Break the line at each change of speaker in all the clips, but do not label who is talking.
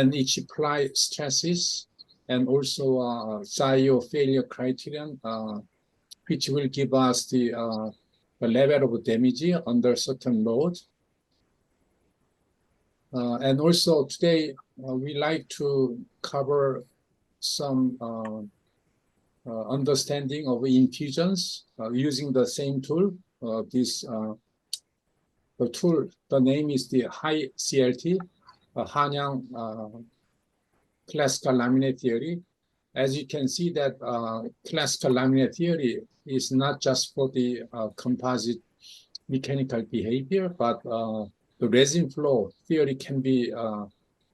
and each apply stresses, and also Tsai failure criterion, which will give us the level of damage under certain load. And also today, we like to cover some understanding of infusions using the same tool. The tool, the name is the high CLT, Hanyang classical laminate theory. As you can see that classical laminate theory is not just for the composite mechanical behavior, but the resin flow theory can be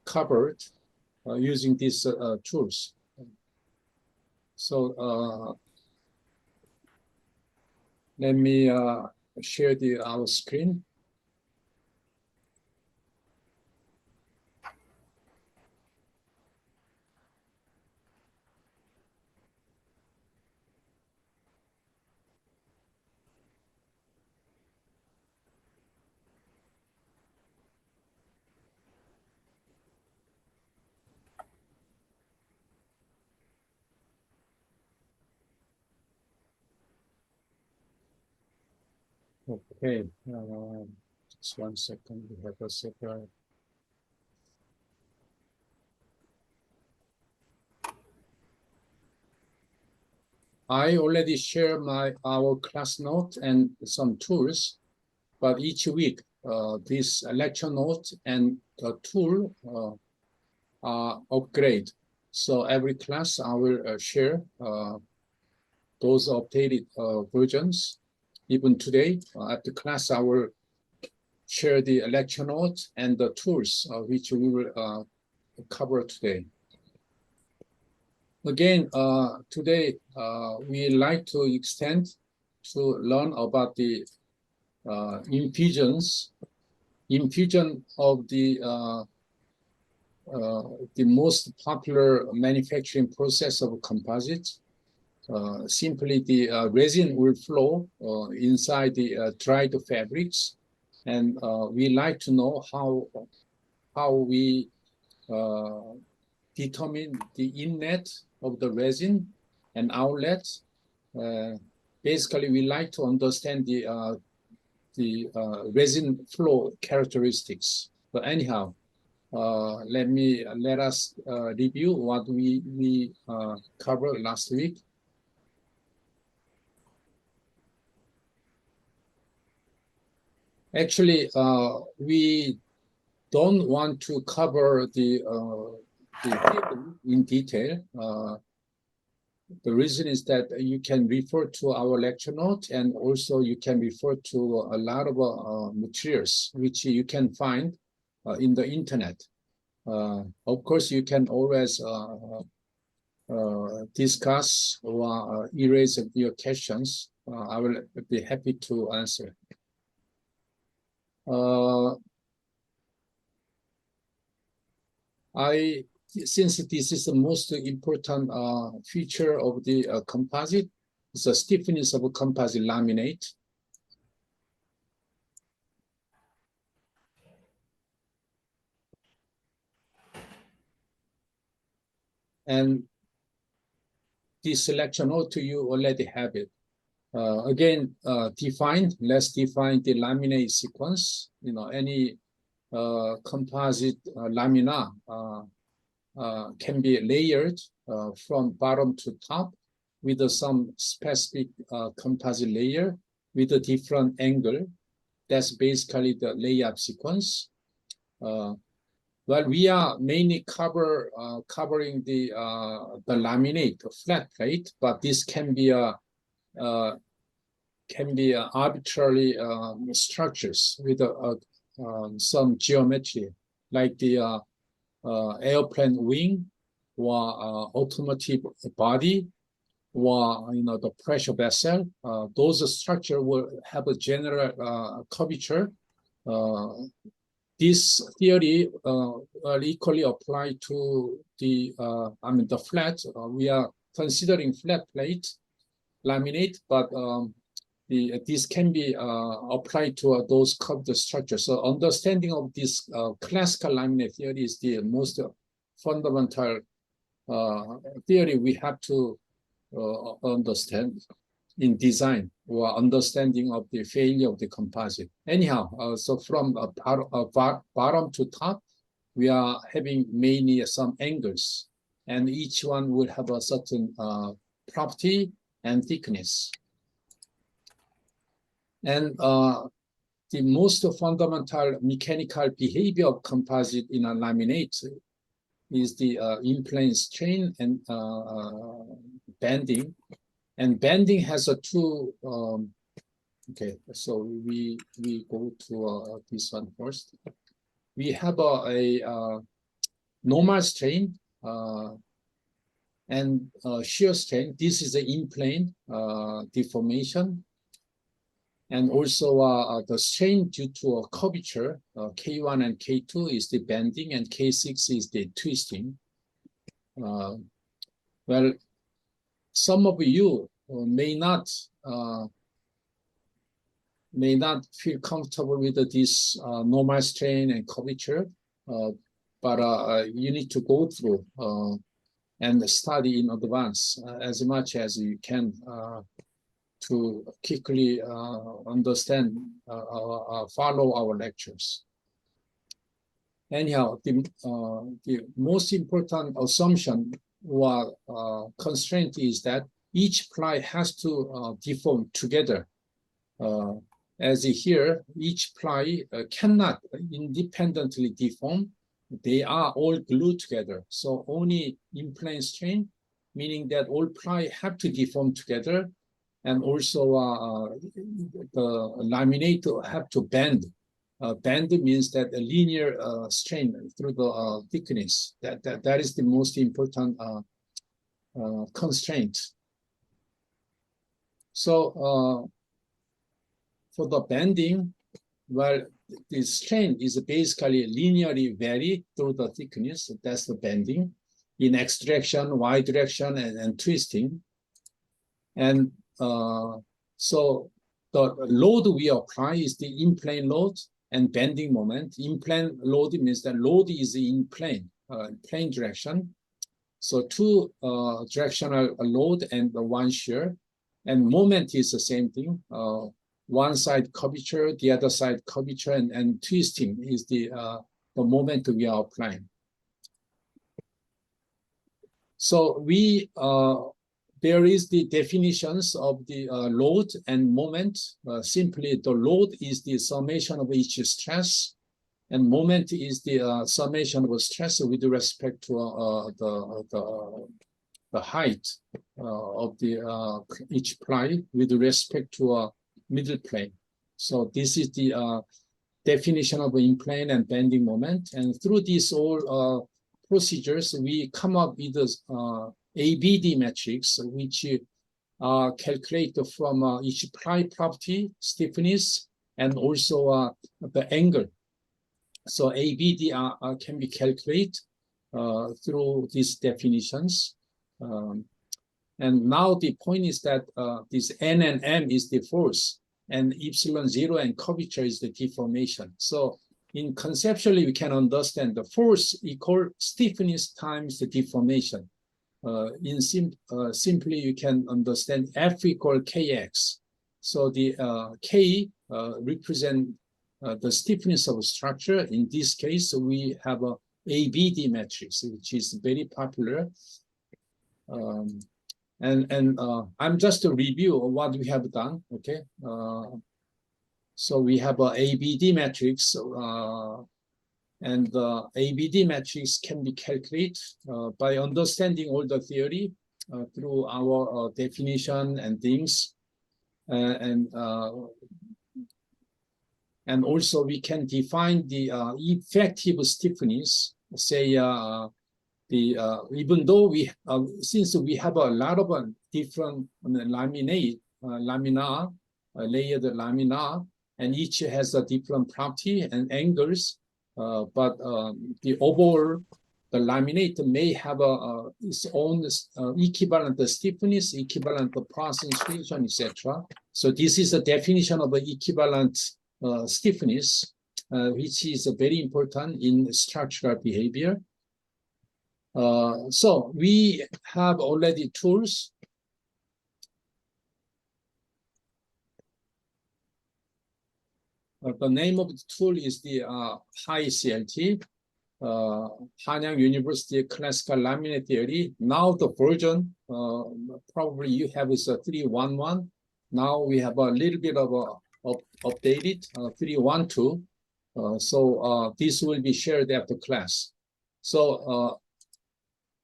covered using these tools. So let me share our screen. Okay, just 1 second. We have a separate. I already share our class note and some tools, but each week this lecture note and the tool are upgrade. So every class I will share those updated versions. Even today at the class, I will share the lecture notes and the tools which we will cover today. Again, today we like to extend to learn about the infusion of the most popular manufacturing process of composites. Simply the resin will flow inside the dried fabrics, and we like to know how we determine the inlet of the resin and outlet. Basically, we like to understand the resin flow characteristics. But anyhow, let us review what we covered last week. Actually, we don't want to cover the in detail. The reason is that you can refer to our lecture note, and also you can refer to a lot of materials which you can find in the internet. Of course, you can always discuss or erase your questions. I will be happy to answer. Since this is the most important feature of the composite, it's the stiffness of a composite laminate. And this selection note you already have it. Again, let's define the laminate sequence. You know, any composite lamina can be layered from bottom to top with some specific composite layer with a different angle. That's basically the layup sequence. Well, we are mainly covering the laminate, flat plate, but this can be arbitrary structures with some geometry, like the airplane wing, or automotive body, or the pressure vessel. Those structures will have a general curvature. This theory will equally apply to the flat. We are considering flat plate laminate, but this can be applied to those curved structures. So understanding of this classical laminate theory is the most fundamental theory we have to understand in design or understanding of the failure of the composite. Anyhow, so from bottom to top, we are having mainly some angles, and each one will have a certain property and thickness. And the most fundamental mechanical behavior of composite in a laminate is the in-plane strain and bending. And bending has a two, okay, so we go to this one first. We have a normal strain and shear strain. This is the in-plane deformation. And also the strain due to a curvature, K1 and K2 is the bending, and K6 is the twisting. Well, some of you may not feel comfortable with this normal strain and curvature, but you need to go through and study in advance as much as you can to quickly understand, follow our lectures. Anyhow, the most important assumption or constraint is that each ply has to deform together. As here, each ply cannot independently deform. They are all glued together. So only in-plane strain, meaning that all ply have to deform together. And also the laminate have to bend. Bend means that a linear strain through the thickness. That is the most important constraint. So for the bending, well, the strain is basically linearly vary through the thickness. That's the bending in X direction, Y direction, and twisting. And so the load we apply is the in-plane load and bending moment. In-plane load means that load is in plane, plane direction. So two directional load and one shear. And moment is the same thing. One side curvature, the other side curvature, and twisting is the moment we are applying. So we there is the definitions of the load and moment. Simply, the load is the summation of each stress, and moment is the summation of stress with respect to the height of the each ply with respect to a middle plane. So this is the definition of in-plane and bending moment. And through these all procedures, we come up with this ABD matrix, which are calculated from each ply property, stiffness, and also the angle. So ABD can be calculated through these definitions. And now the point is that this N and M is the force, and epsilon 0 and curvature is the deformation. So in conceptually, we can understand the force equal stiffness times the deformation. Simply, you can understand F equal Kx. So the K represent the stiffness of a structure. In this case, we have a ABD matrix, which is very popular. I'm just a review of what we have done. Okay, so we have a ABD matrix, and the ABD matrix can be calculated by understanding all the theory through our definition and things, and also we can define the effective stiffness. Say even though we since we have a lot of different lamina, layered lamina, and each has a different property and angles, but the overall, the laminate may have its own equivalent stiffness, equivalent concentration, etc. So this is a definition of the equivalent stiffness, which is very important in structural behavior. So we have already tools. The name of the tool is the HiCLT, Hanyang University Classical Laminate Theory. Now the version, probably you have is a 3.11. Now we have a little bit of a updated 3.12. So this will be shared after class. So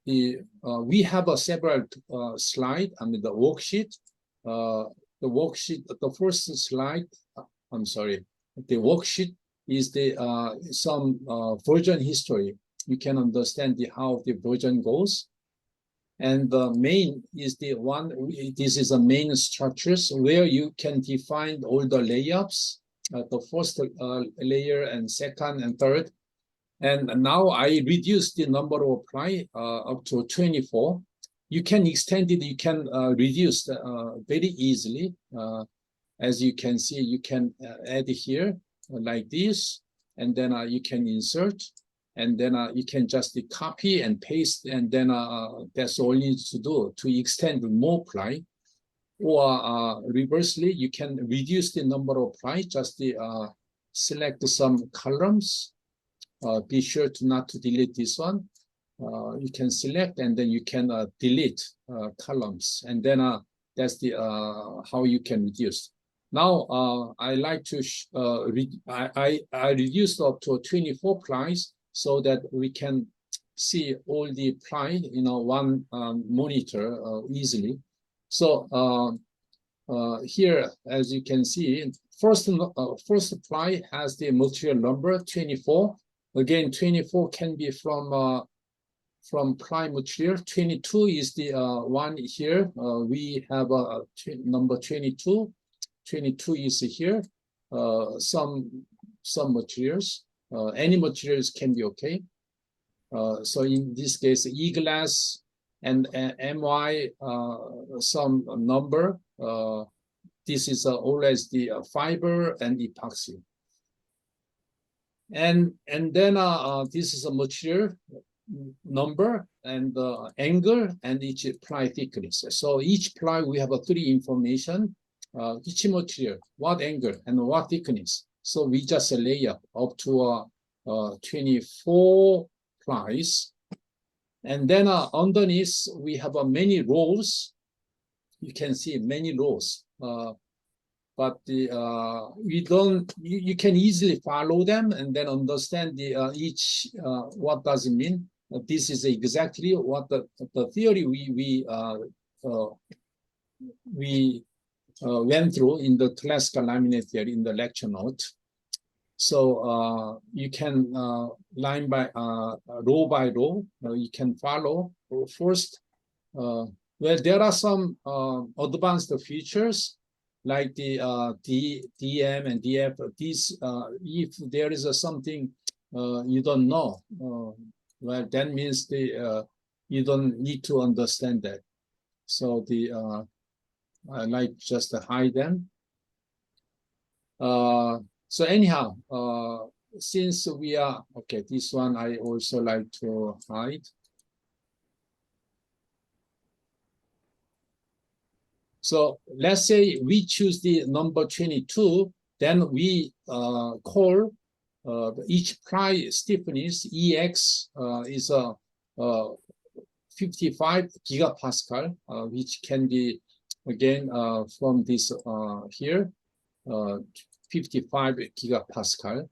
we have a several slide. I mean the worksheet. The worksheet. The first slide. I'm sorry. The worksheet is the some version history. You can understand how the version goes. And the main is the one. This is the main structures where you can define all the layups. The first layer and second and third. And now I reduced the number of ply up to 24. You can extend it, you can reduce very easily. As you can see, you can add here like this, and then you can insert, and then you can just copy and paste, and then that's all you need to do to extend more ply. Or reversely, you can reduce the number of ply, just select some columns. Be sure to not to delete this one. You can select and then you can delete columns, and then that's the how you can reduce. Now I like to I reduced up to 24 plies so that we can see all the ply in one monitor easily. So here, as you can see, first ply has the material number 24. Again, 24 can be from ply material. 22 is the one here. We have number 22. 22 is here. Some materials. Any materials can be okay. So in this case, E-glass and MY, some number. This is always the fiber and epoxy. And then this is a material number and angle and each ply thickness. So each ply we have three information, each material, what angle and what thickness. So we just lay up to 24 plies. And then underneath we have many rows. You can see many rows. But we don't. You can easily follow them and then understand the each what does it mean. This is exactly what the theory we went through in the classical laminate theory in the lecture note. So you can line by row by row. You can follow first. Well, there are some advanced features, like the DM and DF. These, if there is something you don't know, well, that means you don't need to understand that. So I like just to hide them. So anyhow, since we are okay, this one I also like to hide. So let's say we choose the number 22, then we call each ply stiffness EX is a 55 gigapascal, which can be again from this here 55 gigapascal.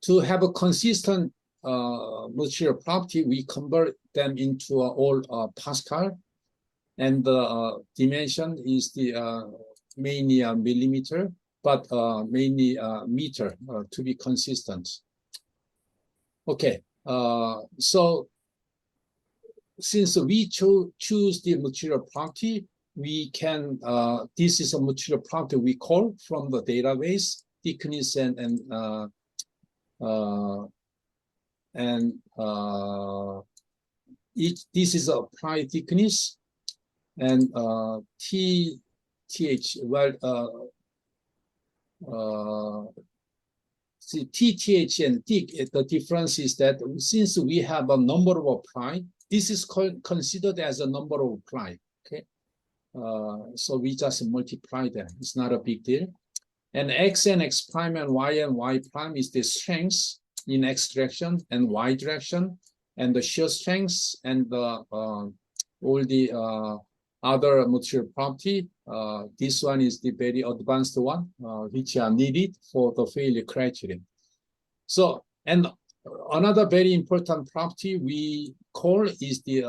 To have a consistent material property, we convert them into all Pascal. And the dimension is the mainly millimeter, but mainly meter to be consistent. Okay, so since we choose the material property, we can, this is a material property we call from the database, thickness this is a ply thickness. And TH, well, see TTH and TIC, the difference is that since we have a number of ply, this is considered as a number of ply, okay? So we just multiply them, it's not a big deal. And X and X prime and Y prime is the strength in X direction and Y direction, and the shear strength and the all the other material property. This one is the very advanced one, which are needed for the failure criterion. So, and another very important property we call is the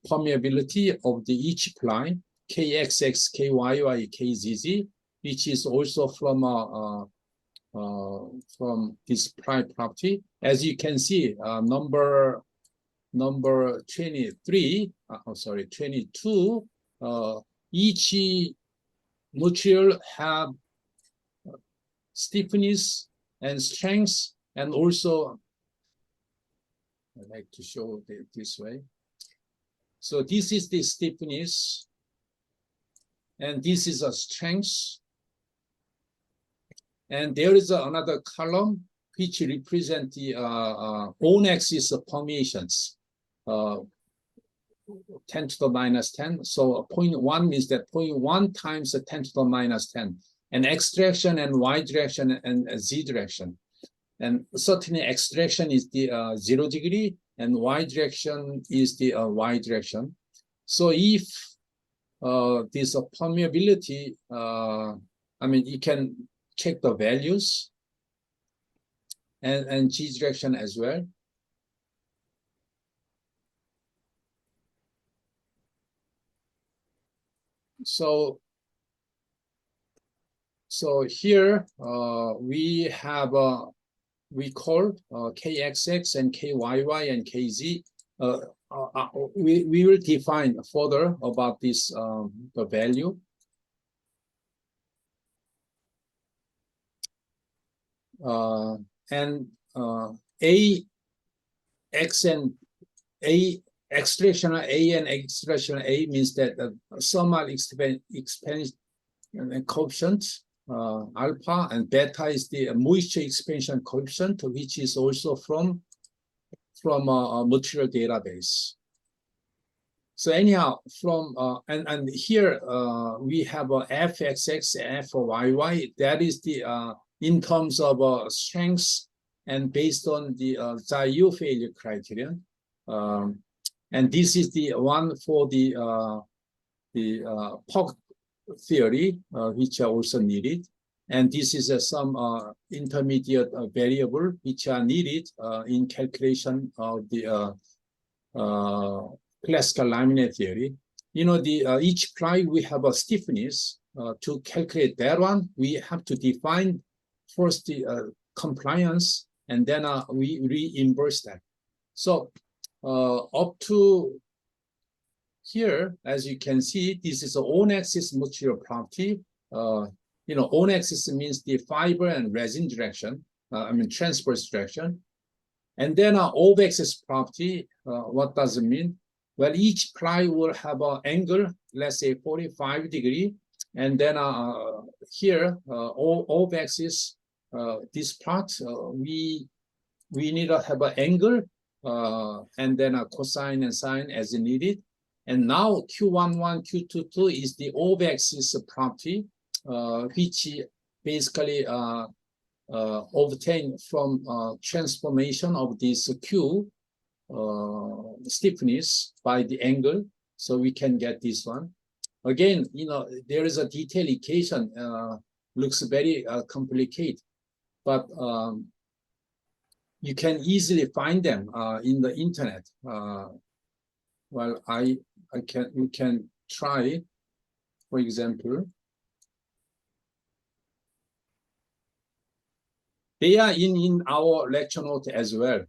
permeability of the each ply, KXX, KYY, KZZ, which is also from this ply property. As you can see, number 23, 22, each material have stiffness and strength, and also I like to show it this way. So this is the stiffness, and this is a strength. And there is another column which represent the on-axis permeations, 10 to the minus 10. So 0.1 means that 0.1 times the 10 to the minus 10. And X direction and Y direction and Z direction. And certainly X direction is the 0 degree and Y direction is the Y direction. So if this permeability, I mean, you can check the values and G direction as well. So here we have we call KXX and KYY and KZ. We will define further about this the value. And AX and A extraction A and extraction A means that the thermal expansion coefficient alpha, and beta is the moisture expansion coefficient, which is also from a material database. So anyhow, from and here we have a FXX, FYY. That is the in terms of strength and based on the Tsai failure criterion. And this is the one for the POC theory, which are also needed. And this is some intermediate variable which are needed in calculation of the classical laminate theory. You know, the each ply we have a stiffness. To calculate that one, we have to define first the compliance, and then we reimburse that. So up to here, as you can see, this is an on-axis material property. You know, on-axis means the fiber and resin direction, I mean transverse direction. And then off-axis property, what does it mean? Well, each ply will have an angle, let's say 45 degree. And then here, off-axis, this part, we need to have an angle, and then a cosine and sine as needed. And now Q11, Q22 is the off-axis property, which basically obtained from transformation of this Q stiffness by the angle. So we can get this one. Again, you know, there is a detailed equation, looks very complicated, but you can easily find them in the internet. Well, we can try, for example. They are in our lecture note as well,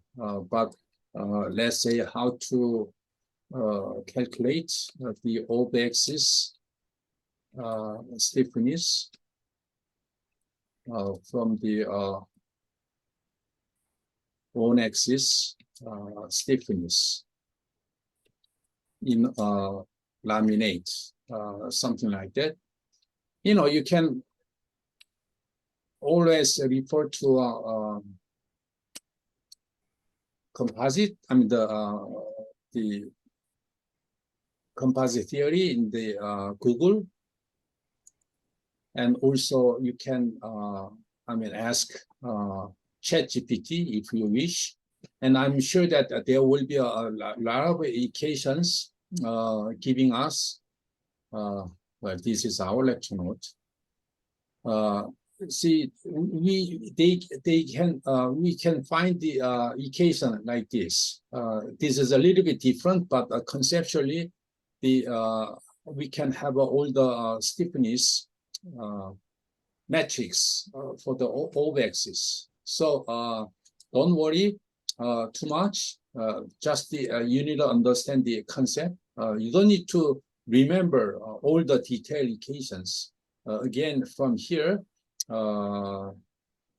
but let's say how to calculate the off-axis stiffness from the on-axis stiffness in laminate, something like that. You know, you can always refer to composite. I mean the composite theory in the Google, and also you can ask ChatGPT if you wish, and I'm sure that there will be a lot of equations giving us. Well, this is our lecture note. See, we can find the equation like this. This is a little bit different, but conceptually, we can have all the stiffness metrics for the O-axis. So don't worry too much. Just you need to understand the concept. You don't need to remember all the detailed equations. Again, from here, the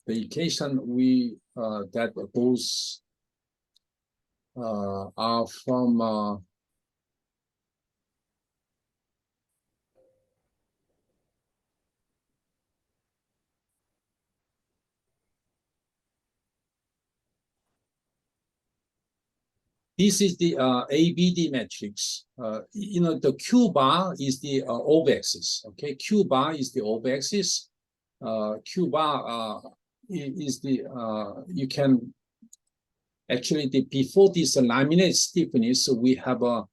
equation that goes are from this is the ABD matrix. The Q bar is the O-axis. Okay, Q bar is the O-axis. Q bar is the you can actually before this laminate stiffness, we have a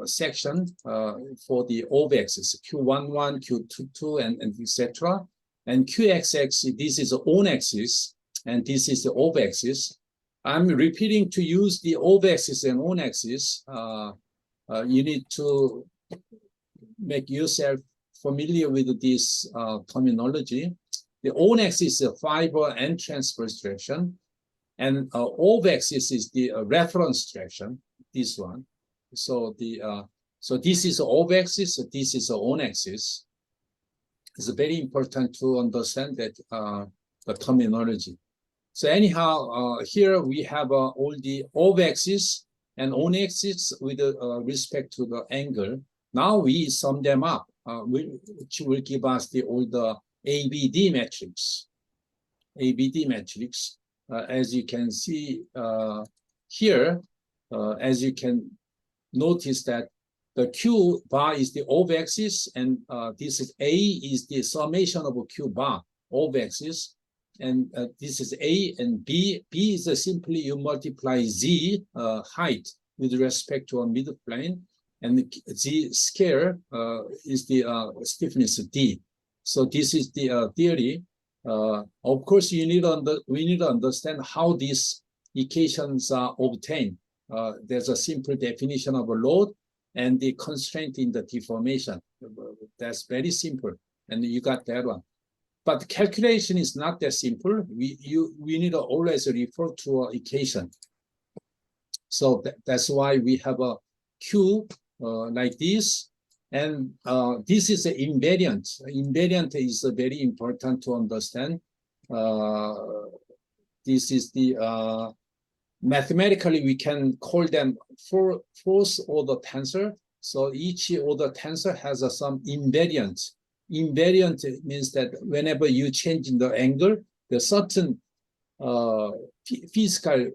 section for the O-axis Q11, Q22, and etc. And QX-axis, this is the on-axis, and this is the O-axis. I'm repeating to use the O-axis and on-axis. You need to make yourself familiar with this terminology. The on-axis is fiber and transverse direction, and O-axis is the reference direction. This one. So this is O-axis. This is on-axis. It's very important to understand that the terminology. So anyhow, here we have all the O-axis and on-axis with respect to the angle. Now we sum them up, which will give us all the ABD matrix. ABD matrix, as you can see here, as you can notice that the Q bar is the O-axis, and this is A is the summation of a Q bar, O-axis. And this is A, and B. B is simply you multiply Z height with respect to a middle plane, and Z square is the stiffness D. So this is the theory. Of course, we need to understand how these equations are obtained. There's a simple definition of a load and the constraint in the deformation. That's very simple, and you got that one. But calculation is not that simple. We need to always refer to an equation. So that's why we have a Q like this, and this is an invariant. Invariant is very important to understand. This is the mathematically we can call them fourth order tensor. So each order tensor has some invariant. Invariant means that whenever you change in the angle, the certain physical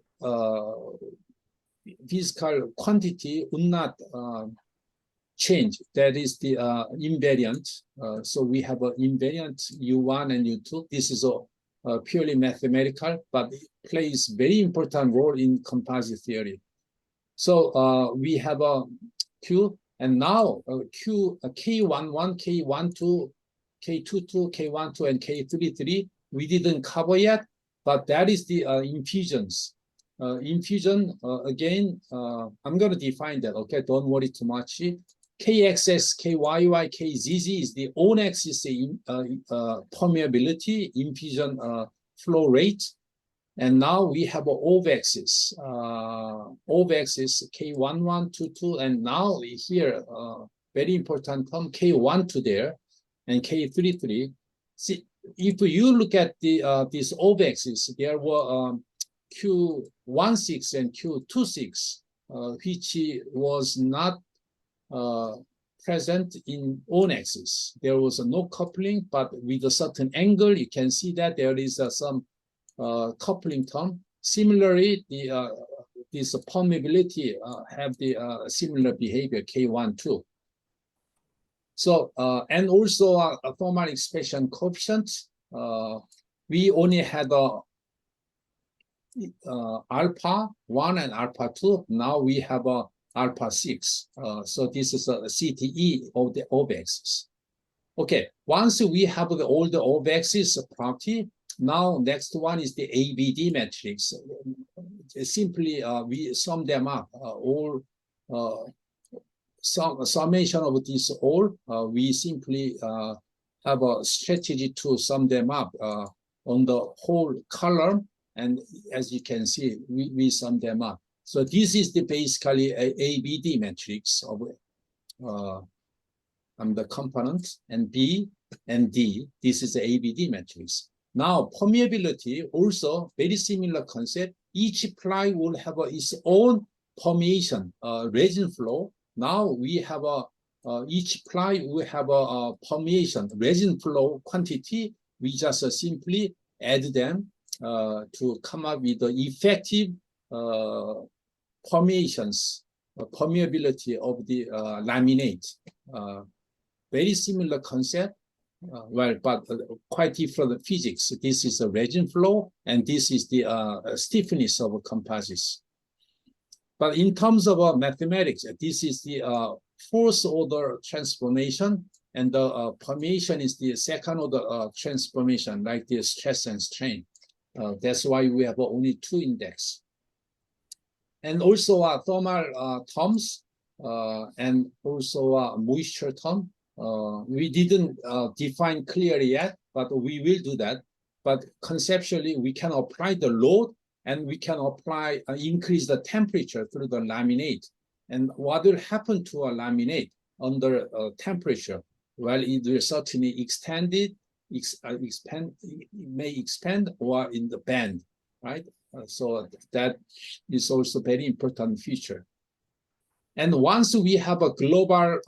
quantity would not change. That is the invariant. So we have an invariant U1 and U2. This is a purely mathematical, but it plays very important role in composite theory. So we have a Q. And now Q, K11, K12, K22, K12, and K33, we didn't cover yet, but that is the infusions. Infusion, again, I'm going to define that, okay? Don't worry too much. KXS, KYY, KZZ is the on-axis permeability, infusion flow rate. And now we have an O-axis, O-axis K11, 22, and now here, very important term, K12 there, and K33. See, if you look at the this O-axis, there were Q16 and Q26, which was not present in on axis. There was no coupling, but with a certain angle, you can see that there is some coupling term. Similarly, this permeability have the similar behavior K1, 2. So, and also a thermal expansion coefficient, we only had alpha 1 and alpha 2. Now we have a alpha 6. So this is a CTE of the O-axis. Okay, once we have all the O-axis property, now next one is the ABD matrix. Simply we sum them up, all summation of this all, we simply have a strategy to sum them up on the whole column, and as you can see, we sum them up. So this is the basically a ABD matrix of the component, and B and D. This is the ABD matrix. Now permeability also very similar concept. Each ply will have its own permeation, resin flow. Now we have each ply will have a permeation resin flow quantity. We just simply add them to come up with the effective permeability of the laminate. Very similar concept, well, but quite different physics. This is the resin flow, and this is the stiffness of composites. But in terms of mathematics, this is the fourth order transformation, and the permeation is the second order transformation, like the stress and strain. That's why we have only 2 index. And also thermal terms and also moisture term. We didn't define clearly yet, but we will do that. But conceptually, we can apply the load, and we can apply increase the temperature through the laminate. And what will happen to a laminate under temperature? Well, it will certainly extend it, it may expand or in the band, right? So that is also very important feature. And once we have a global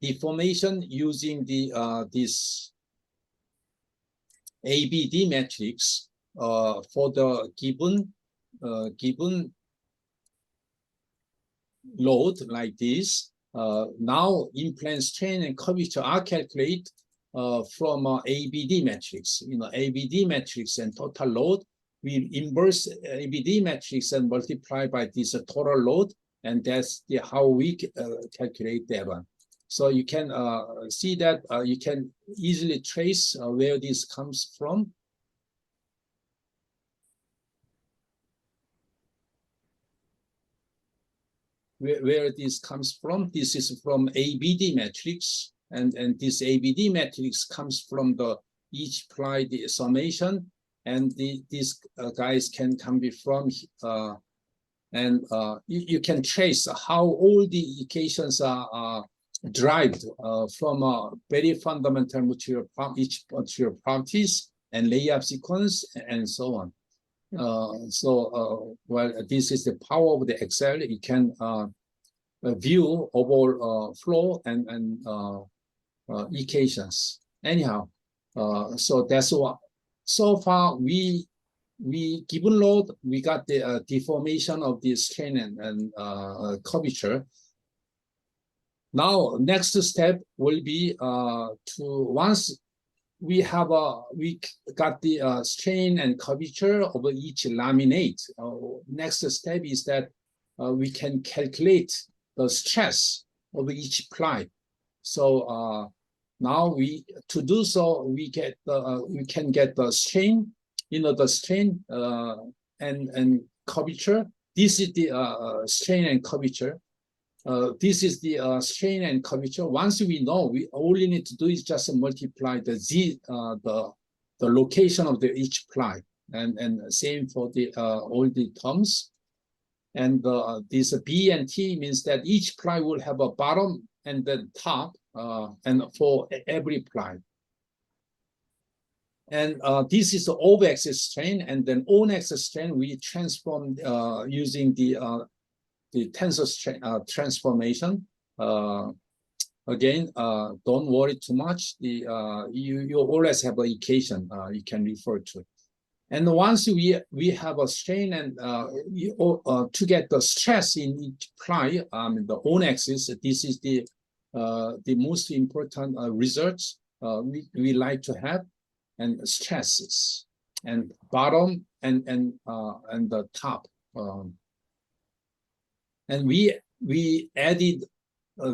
deformation using the this ABD matrix for the given load like this, now in-plane strain and curvature are calculated from ABD matrix. You know, ABD matrix and total load. We inverse ABD matrix and multiply by this total load, and that's how we calculate that one. So you can see that you can easily trace where this comes from. Where this comes from, this is from ABD matrix, and this ABD matrix comes from the each ply the summation, and these guys can be from and you can trace how all the equations are derived from a very fundamental material each material properties and layup sequence and so on. Well, this is the power of the Excel. You can view overall flow and equations. Anyhow, so that's what. So far, we given load, we got the deformation of the strain and curvature. Now, next step will be to once we got the strain and curvature of each laminate. Next step is that we can calculate the stress of each ply. So now to do so, we can get the strain, the strain and curvature. This is the strain and curvature. This is the strain and curvature. Once we know, we only need to do is just multiply the the location of each ply, and same for the all the terms. And this B and T means that each ply will have a bottom and then top, and for every ply. And this is the O-axis strain, and then on-axis strain we transform using the tensor transformation. Again, don't worry too much. You always have an equation you can refer to. And once we have a strain and to get the stress in each ply, the on axis, this is the most important results we like to have, and stresses, and bottom and the top, and we added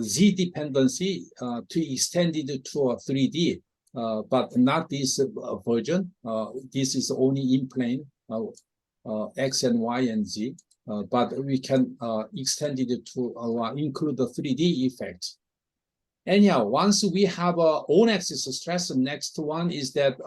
Z dependency to extend it to a 3D, but not this version. This is only in plane, X and Y and Z, but we can extend it to include the 3D effect. Anyhow, once we have a on-axis stress, the next one is that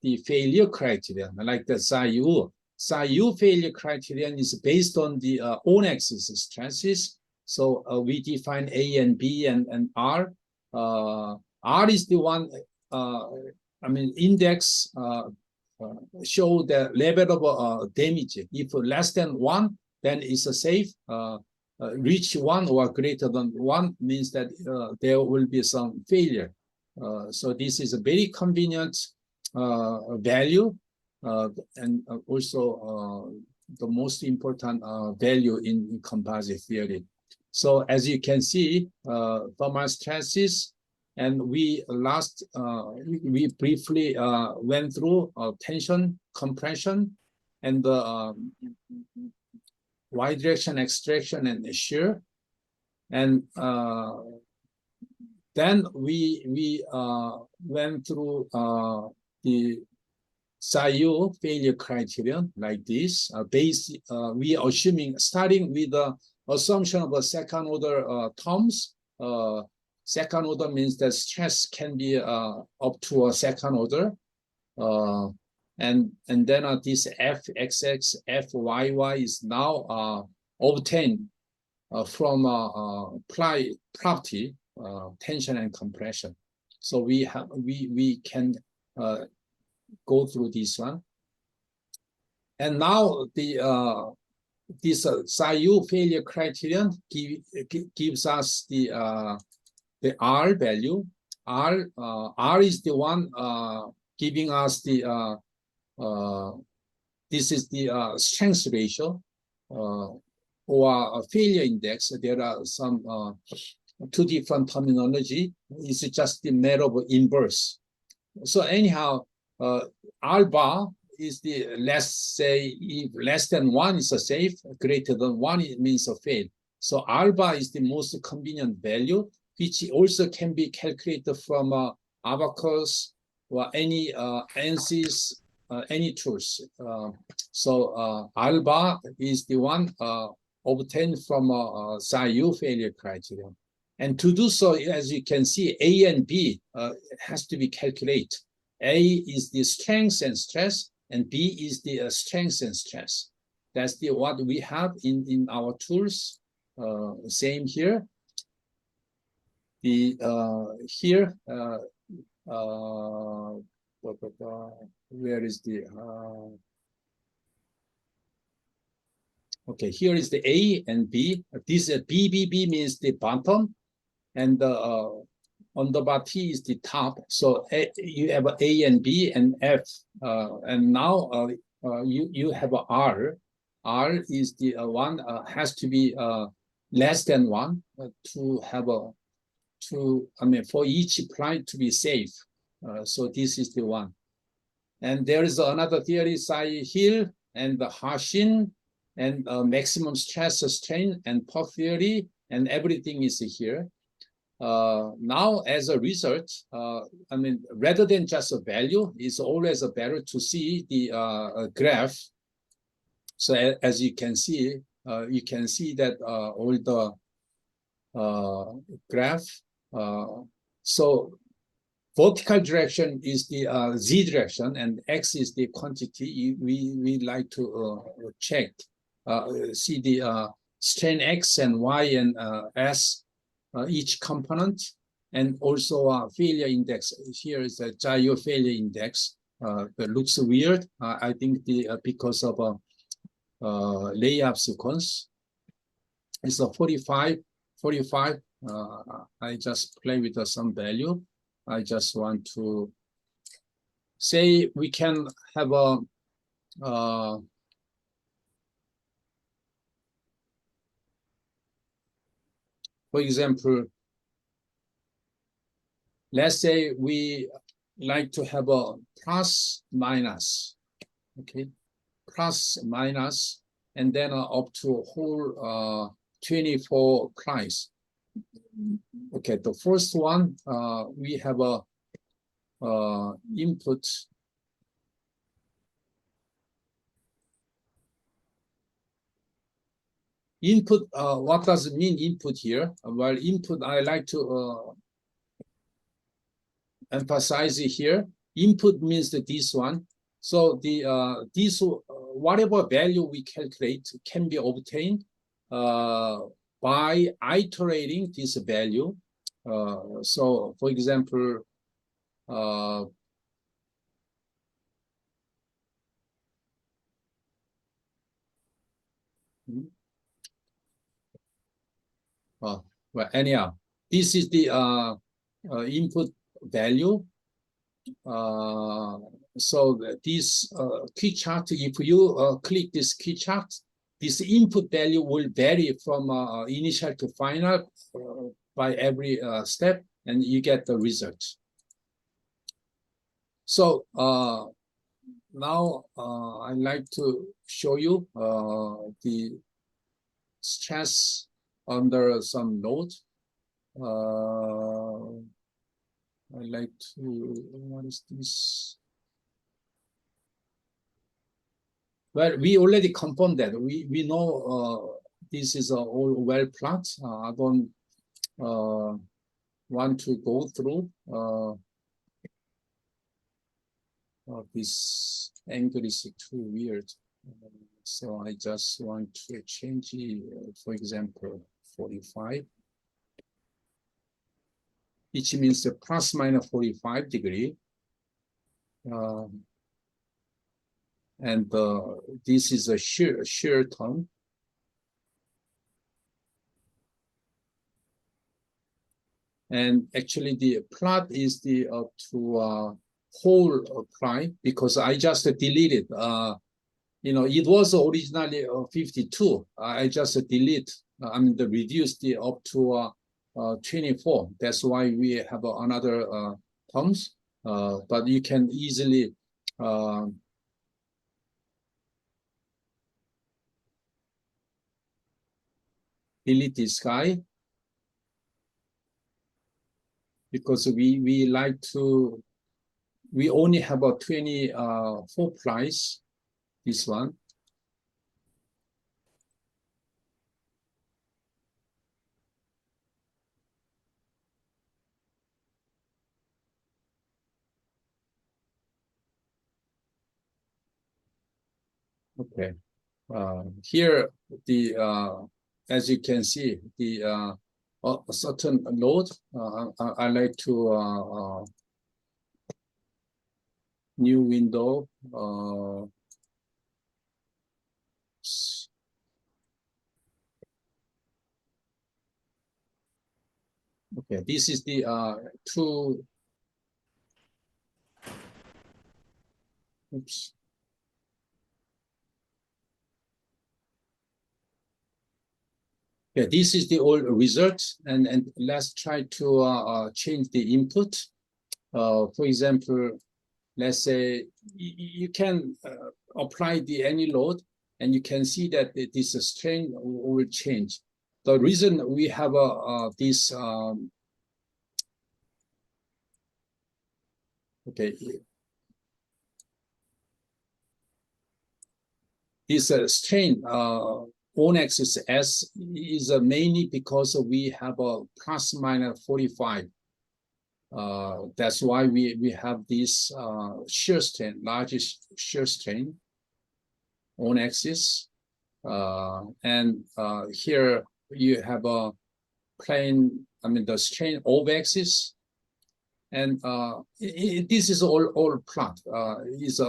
the failure criterion, like the Tsai-Yu. Tsai-Yu failure criterion is based on the on-axis stresses. So we define A and B and R. R is the one, index show the level of damage. If less than 1, then it's safe. Reach 1 or greater than 1 means that there will be some failure. So this is a very convenient value, and also the most important value in composite theory. So as you can see, thermal stresses, and we briefly went through tension, compression, and the Y direction extraction and shear, and then we went through the Tsai-Yu failure criterion like this. We are assuming, starting with the assumption of a second order terms. Second order means that stress can be up to a second order. And then this Fxx, Fyy is now obtained from ply property, tension and compression. So we can go through this one. And now this Tsai-Yu failure criterion gives us the R value. R is the one giving us the this is the strength ratio or failure index. There are some two different terminology. It's just the matter of inverse. So anyhow, R bar is the, let's say, if less than 1 is a safe, greater than 1 it means a fail. So R bar is the most convenient value, which also can be calculated from abacus or any ANSYS, any tools. So R bar is the one obtained from Tsai-Yu failure criterion. And to do so, as you can see, A and B has to be calculated. A is the strength and stress, and B is the strength and stress. That's the what we have in our tools. Same here. The here where is the okay, here is the A and B. This BBB means the bottom, and on the bottom is the top. So you have A and B and F, and now you have a R. R is the one has to be less than 1 to have a for each ply to be safe. So this is the one. And there is another theory, Tsai-Hill and the Hashin, and maximum stress strain and Prof theory, and everything is here. Now, as a result, rather than just a value, it's always better to see the graph. So as you can see that all the graph. So vertical direction is the Z direction, and X is the quantity. We like to check, see the strain X and Y and S, each component, and also failure index. Here is a Tsai-Yu failure index. That looks weird. I think because of a layup sequence. It's a 45, I just play with some value. I just want to say we can have a for example, let's say we like to have a plus minus, okay, plus minus, and then up to whole 24 price. Okay, the first one we have a input. Input, what does it mean input here? Well, input, I like to emphasize it here. Input means that this one. So the this whatever value we calculate can be obtained by iterating this value. So for example, well, anyhow, this is the input value. So this key chart, if you click this key chart, this input value will vary from initial to final by every step, and you get the result. So now I'd like to show you the stress under some load. I like to, what is this? Well, we already confirmed that. We know this is all well plot. I don't want to go through this angle is too weird. So I just want to change it, for example, 45. Which means the plus minus 45 degree. And this is a shear term. And actually the plot is the to whole prime, because I just deleted, you know, it was originally 52. I just delete, I mean, reduced it up to 24. That's why we have another terms, but you can easily delete this guy, because we like to, we only have a 24 price, this one. Okay, here the as you can see, the a certain load. I like to new window. Okay, this is the two. Oops. Yeah, this is the old result, and let's try to change the input. For example, let's say you can apply the any load, and you can see that this strain will change. The reason we have this okay, this strain on axis S is mainly because we have a plus minus 45. That's why we have this shear strain, largest shear strain on axis. And here you have a plane, I mean the strain off axis. And this is all plot. Is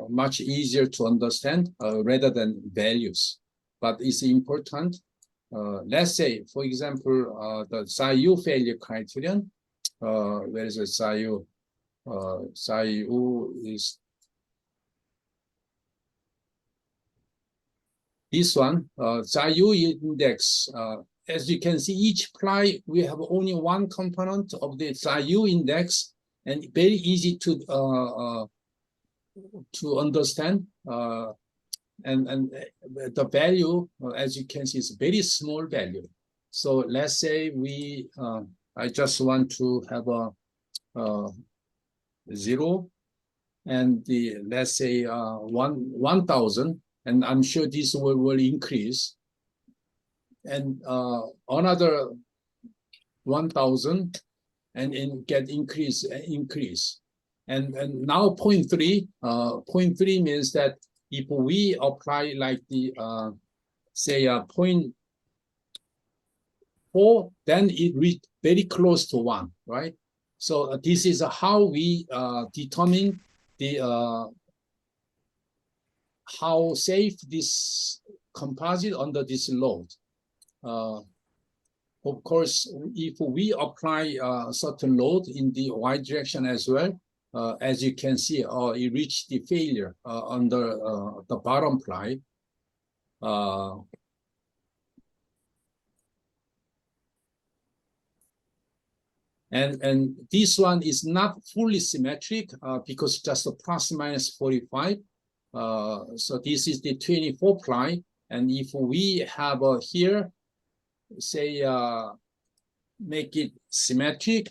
much easier to understand rather than values, but it's important. let's say, for example, the Tsai failure criterion, where is the Tsai? Tsai is this one, Tsai index. As you can see, each ply, we have only one component of the Tsai index, and very easy to understand. And the value, as you can see, is very small value. So let's say we, I just want to have a 0, and the let's say 1,000, and I'm sure this will increase, and another 1,000, and get increase, and now 0.3. 0.3 means that if we apply like the say 0.4, then it reach very close to 1, right? So this is how we determine the how safe this composite under this load. Of course, if we apply a certain load in the y direction as well, as you can see, it reached the failure under the bottom ply. And this one is not fully symmetric because just a plus minus 45. So this is the 24 ply. And if we have here, say, make it symmetric,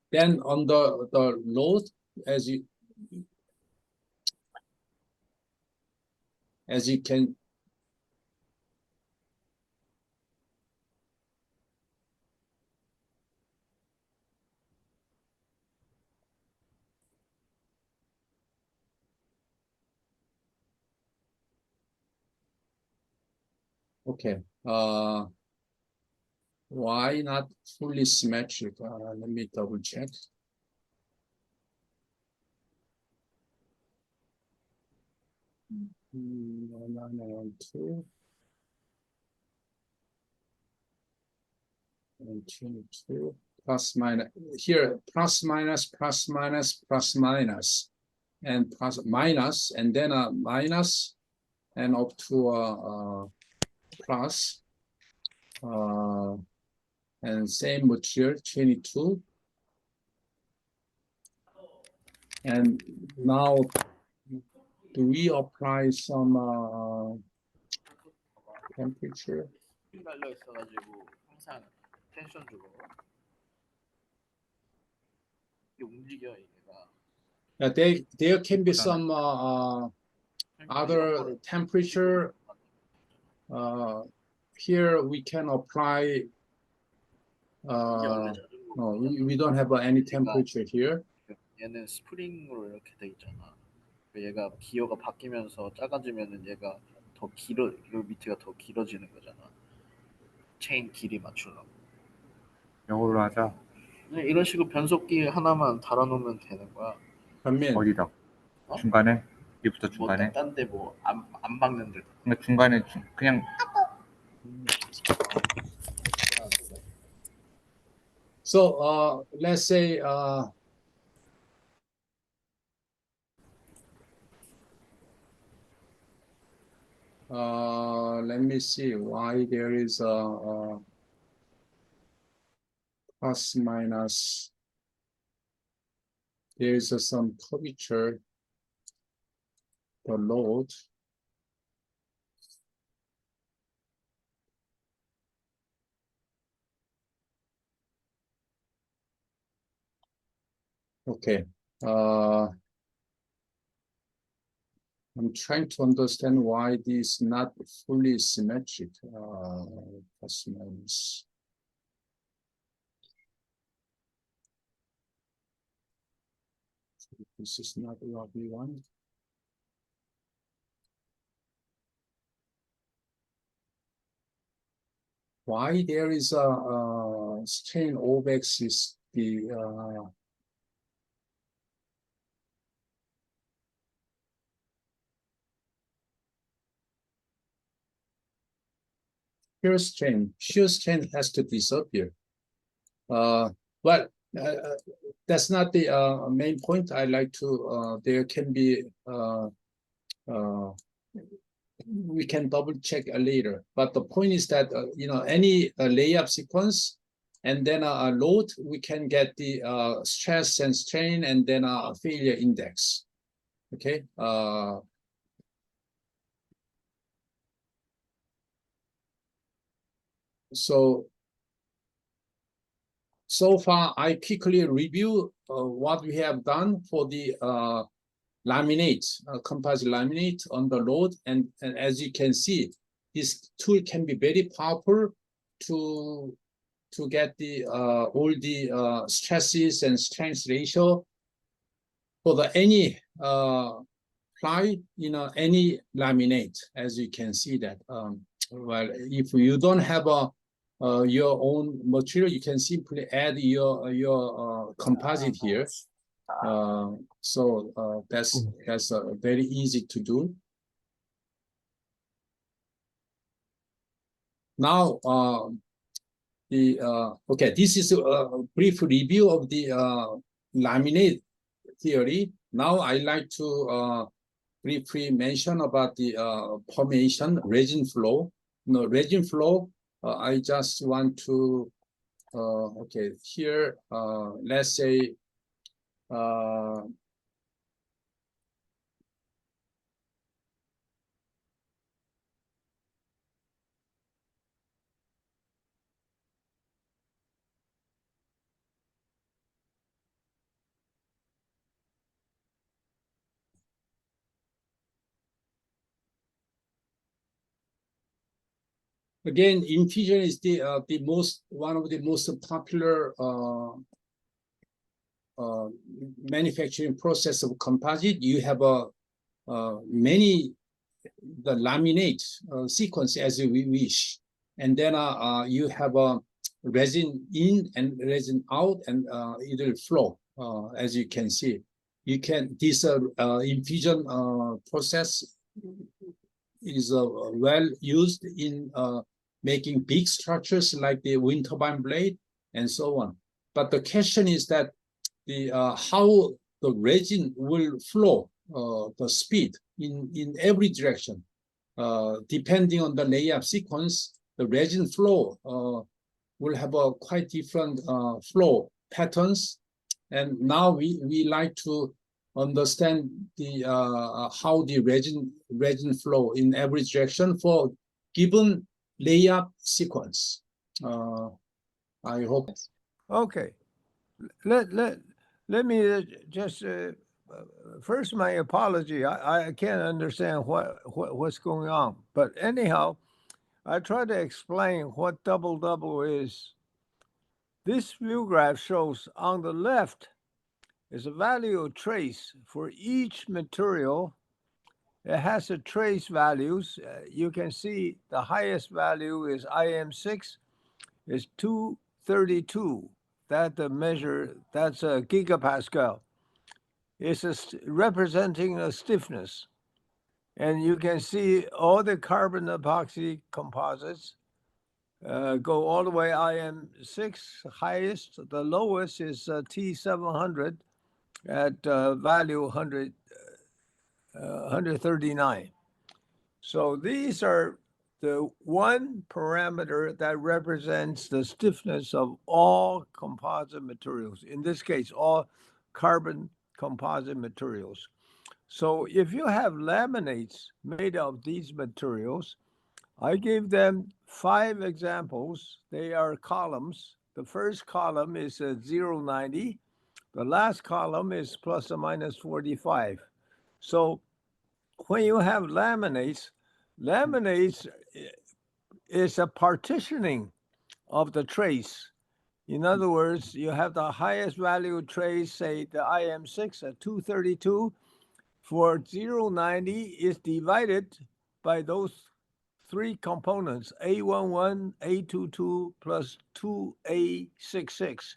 then on the load, as you can, okay, why not fully symmetric? Let me double check. One, two, and 22, plus minus, here, plus minus, plus minus, plus minus, and plus minus, and then a minus, and up to a plus, and same material, 22. And now, do we apply some temperature?
달려 있어가지고 항상 텐션 주고 이게 움직여 얘가.
There can be some other temperature. Here we can apply. No, we don't have any temperature here.
얘는 스프링으로 이렇게 돼 있잖아. 얘가 기어가 바뀌면서 작아지면은 얘가 더 길어, 요 밑에가 더 길어지는 거잖아. 체인 길이 맞추려고.
이걸로 하자.
이런 식으로 변속기 하나만 달아놓으면 되는 거야.
그러면
어디다? 중간에? 이부터 중간에?
딴데 뭐 안 박는 데.
그러니까 중간에 그냥.
So let's say let me see why there is a plus minus. There is some curvature, the load. Okay. I'm trying to understand why this is not fully symmetric. Plus minus. This is not what we want. Why there is a strain OX is the shear strain has to disappear. But that's not the main point. I like to. There can be. We can double check later. But the point is that any layup sequence and then a load, we can get the stress and strain and then a failure index. Okay. So far, I quickly review what we have done for the laminate, composite laminate on the load. And as you can see, this tool can be very powerful to get the all the stresses and strength ratio for the any ply, any laminate, as you can see that. Well, if you don't have your own material, you can simply add your composite here. So that's very easy to do. Now, okay, this is a brief review of the laminate theory. Now I like to briefly mention about the formation, resin flow. Resin flow, I just want to, okay, here, let's say, again, infusion is one of the most popular manufacturing process of composite. You have the laminate sequence as we wish, and then you have a resin in and resin out, and it will flow as you can see. This infusion process is well used in making big structures like the wind turbine blade and so on. But the question is that how the resin will flow, the speed in every direction. Depending on the layup sequence, the resin flow will have a quite different flow patterns. And now we like to understand the how the resin flow in every direction for given layup sequence. I hope.
Okay, let me just first my apology. I can't understand what's going on, but anyhow, I try to explain what double is. This view graph shows on the left is a value trace for each material. It has a trace values. You can see the highest value is IM6 is 232. That the measure, that's a gigapascal. It's representing a stiffness. And you can see all the carbon epoxy composites go all the way IM6 highest. The lowest is T700 at value 139. So these are the one parameter that represents the stiffness of all composite materials. In this case, all carbon composite materials. So if you have laminates made of these materials, I gave them 5 examples. They are columns. The first column is 090. The last column is plus or minus 45. So when you have laminates is a partitioning of the trace. In other words, you have the highest value trace, say the IM6 at 232. For 090 is divided by those 3 components, A11, A22 plus 2A66.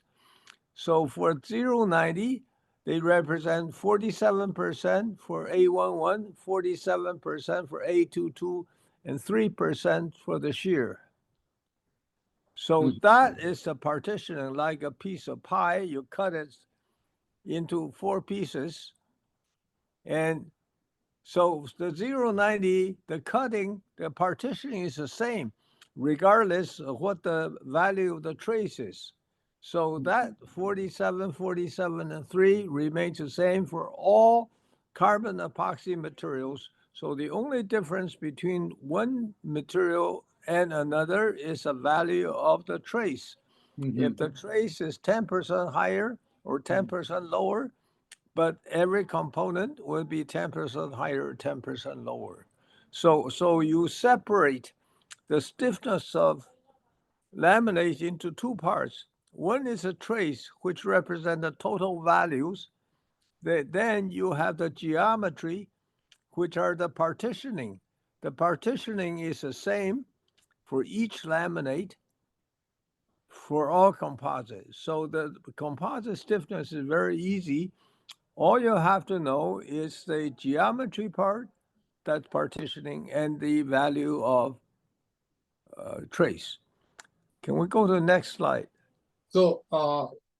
So for 090, they represent 47% for A11, 47% for A22, and 3% for the shear. So that is the partitioning, like a piece of pie. You cut it into 4 pieces. And so the 090, the cutting, the partitioning is the same, regardless of what the value of the trace is. So that 47, 47, and 3 remains the same for all carbon epoxy materials. So the only difference between one material and another is the value of the trace. If the trace is 10% higher or 10% lower, but every component will be 10% higher, 10% lower. So you separate the stiffness of laminate into 2 parts. One is a trace, which represent the total values. Then you have the geometry, which are the partitioning. The partitioning is the same for each laminate for all composites. So the composite stiffness is very easy. All you have to know is the geometry part, that's partitioning, and the value of trace. Can we go to the next slide?
So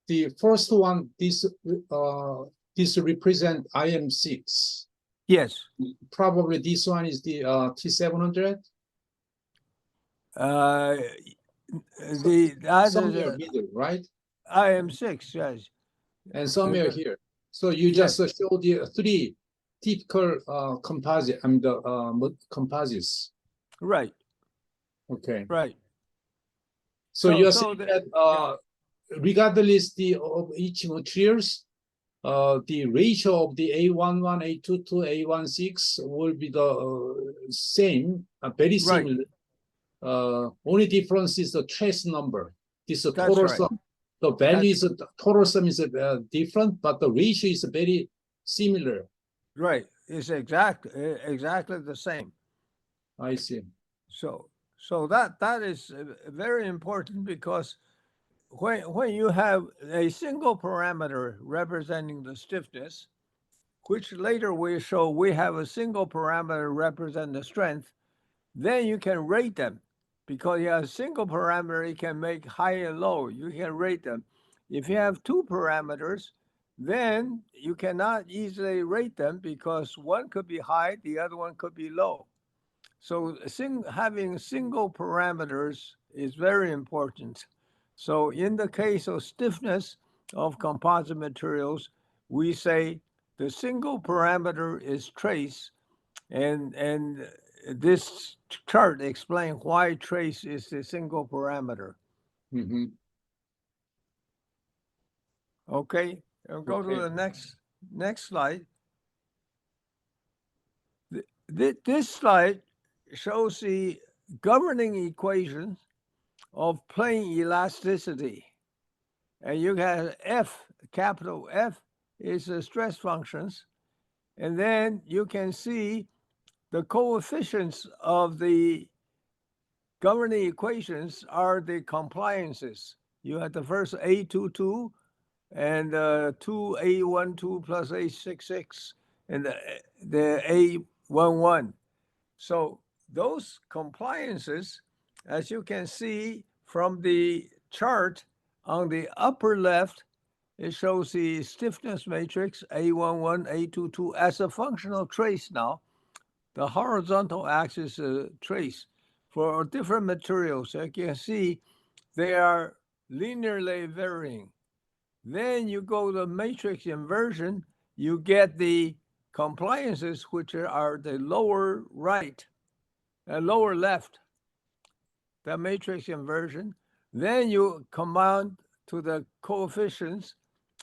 the first one, this represent IM6.
Yes.
Probably this one is the T700. Somewhere middle, right?
IM6, yes.
And somewhere here. So you just show the 3 typical composite. I mean the composites.
Right.
Okay.
Right.
So you're saying that regardless of each materials, the ratio of the A11, A22, A16 will be the same, very similar. Only difference is the trace number. This is total sum. The value is total sum is different, but the ratio is very similar.
Right. It's exactly the same.
I see.
So that is very important, because when you have a single parameter representing the stiffness, which later we show we have a single parameter represent the strength, then you can rate them, because you have a single parameter, you can make high and low. You can rate them. If you have 2 parameters, then you cannot easily rate them, because one could be high, the other one could be low. So having single parameters is very important. So in the case of stiffness of composite materials, we say the single parameter is trace, and this chart explains why trace is the single parameter. Okay, I'll go to the next slide. This slide shows the governing equation of plane elasticity. And you have F, capital F is the stress functions. And then you can see the coefficients of the governing equations are the compliances. You have the first A22 and 2A12 plus A66 and the A11. So those compliances, as you can see from the chart on the upper left, it shows the stiffness matrix A11, A22 as a functional trace now. The horizontal axis trace for different materials. As you can see, they are linearly varying. Then you go to matrix inversion, you get the compliances, which are the lower right and lower left, the matrix inversion. Then you command to the coefficients,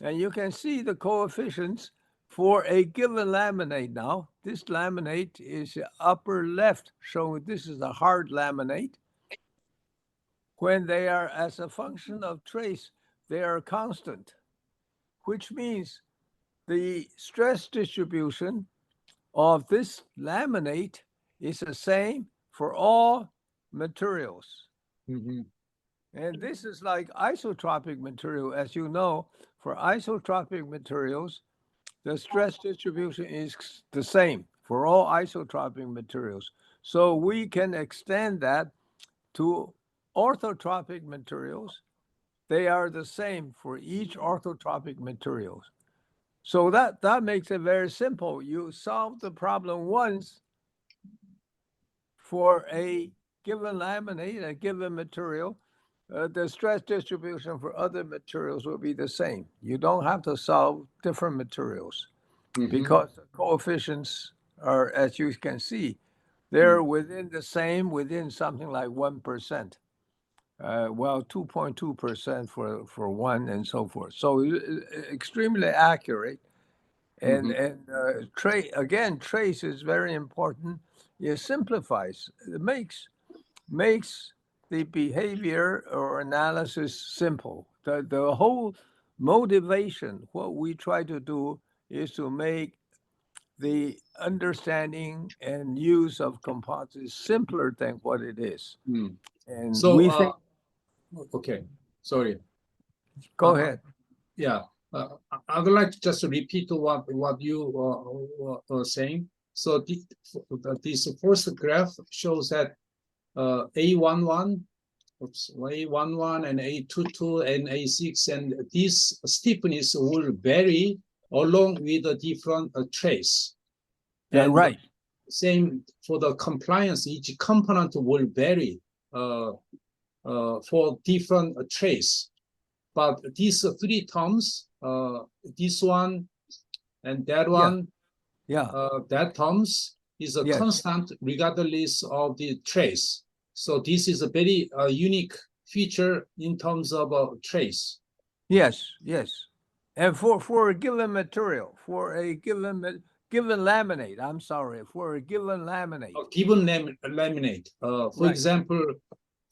and you can see the coefficients for a given laminate now. This laminate is upper left, showing this is a hard laminate. When they are as a function of trace, they are constant, which means the stress distribution of this laminate is the same for all materials. And this is like isotropic material. As you know, for isotropic materials, the stress distribution is the same for all isotropic materials. So we can extend that to orthotropic materials, they are the same for each orthotropic materials. So that makes it very simple. You solve the problem once for a given laminate, a given material. The stress distribution for other materials will be the same. You don't have to solve different materials because the coefficients are, as you can see, they're within the same, within something like 1%. Well, 2.2% for one and so forth. So extremely accurate. And trace is very important. It simplifies. It makes the behavior or analysis simple. The whole motivation, what we try to do is to make the understanding and use of composites simpler than what it is. And
So,
we think,
okay, sorry.
go ahead.
Yeah, I would like to just repeat what you were saying. So this first graph shows that A11, A11 and A22 and A6, and this stiffness will vary along with the different trace.
Yeah,
And
right.
same for the compliance, each component will vary for different trace. But these three terms, this one and that one, that terms is a constant regardless of the trace. So this is a very unique feature in terms of trace.
Yes. And for a given material, for a given laminate, I'm sorry, for a given laminate.
Given laminate, for example,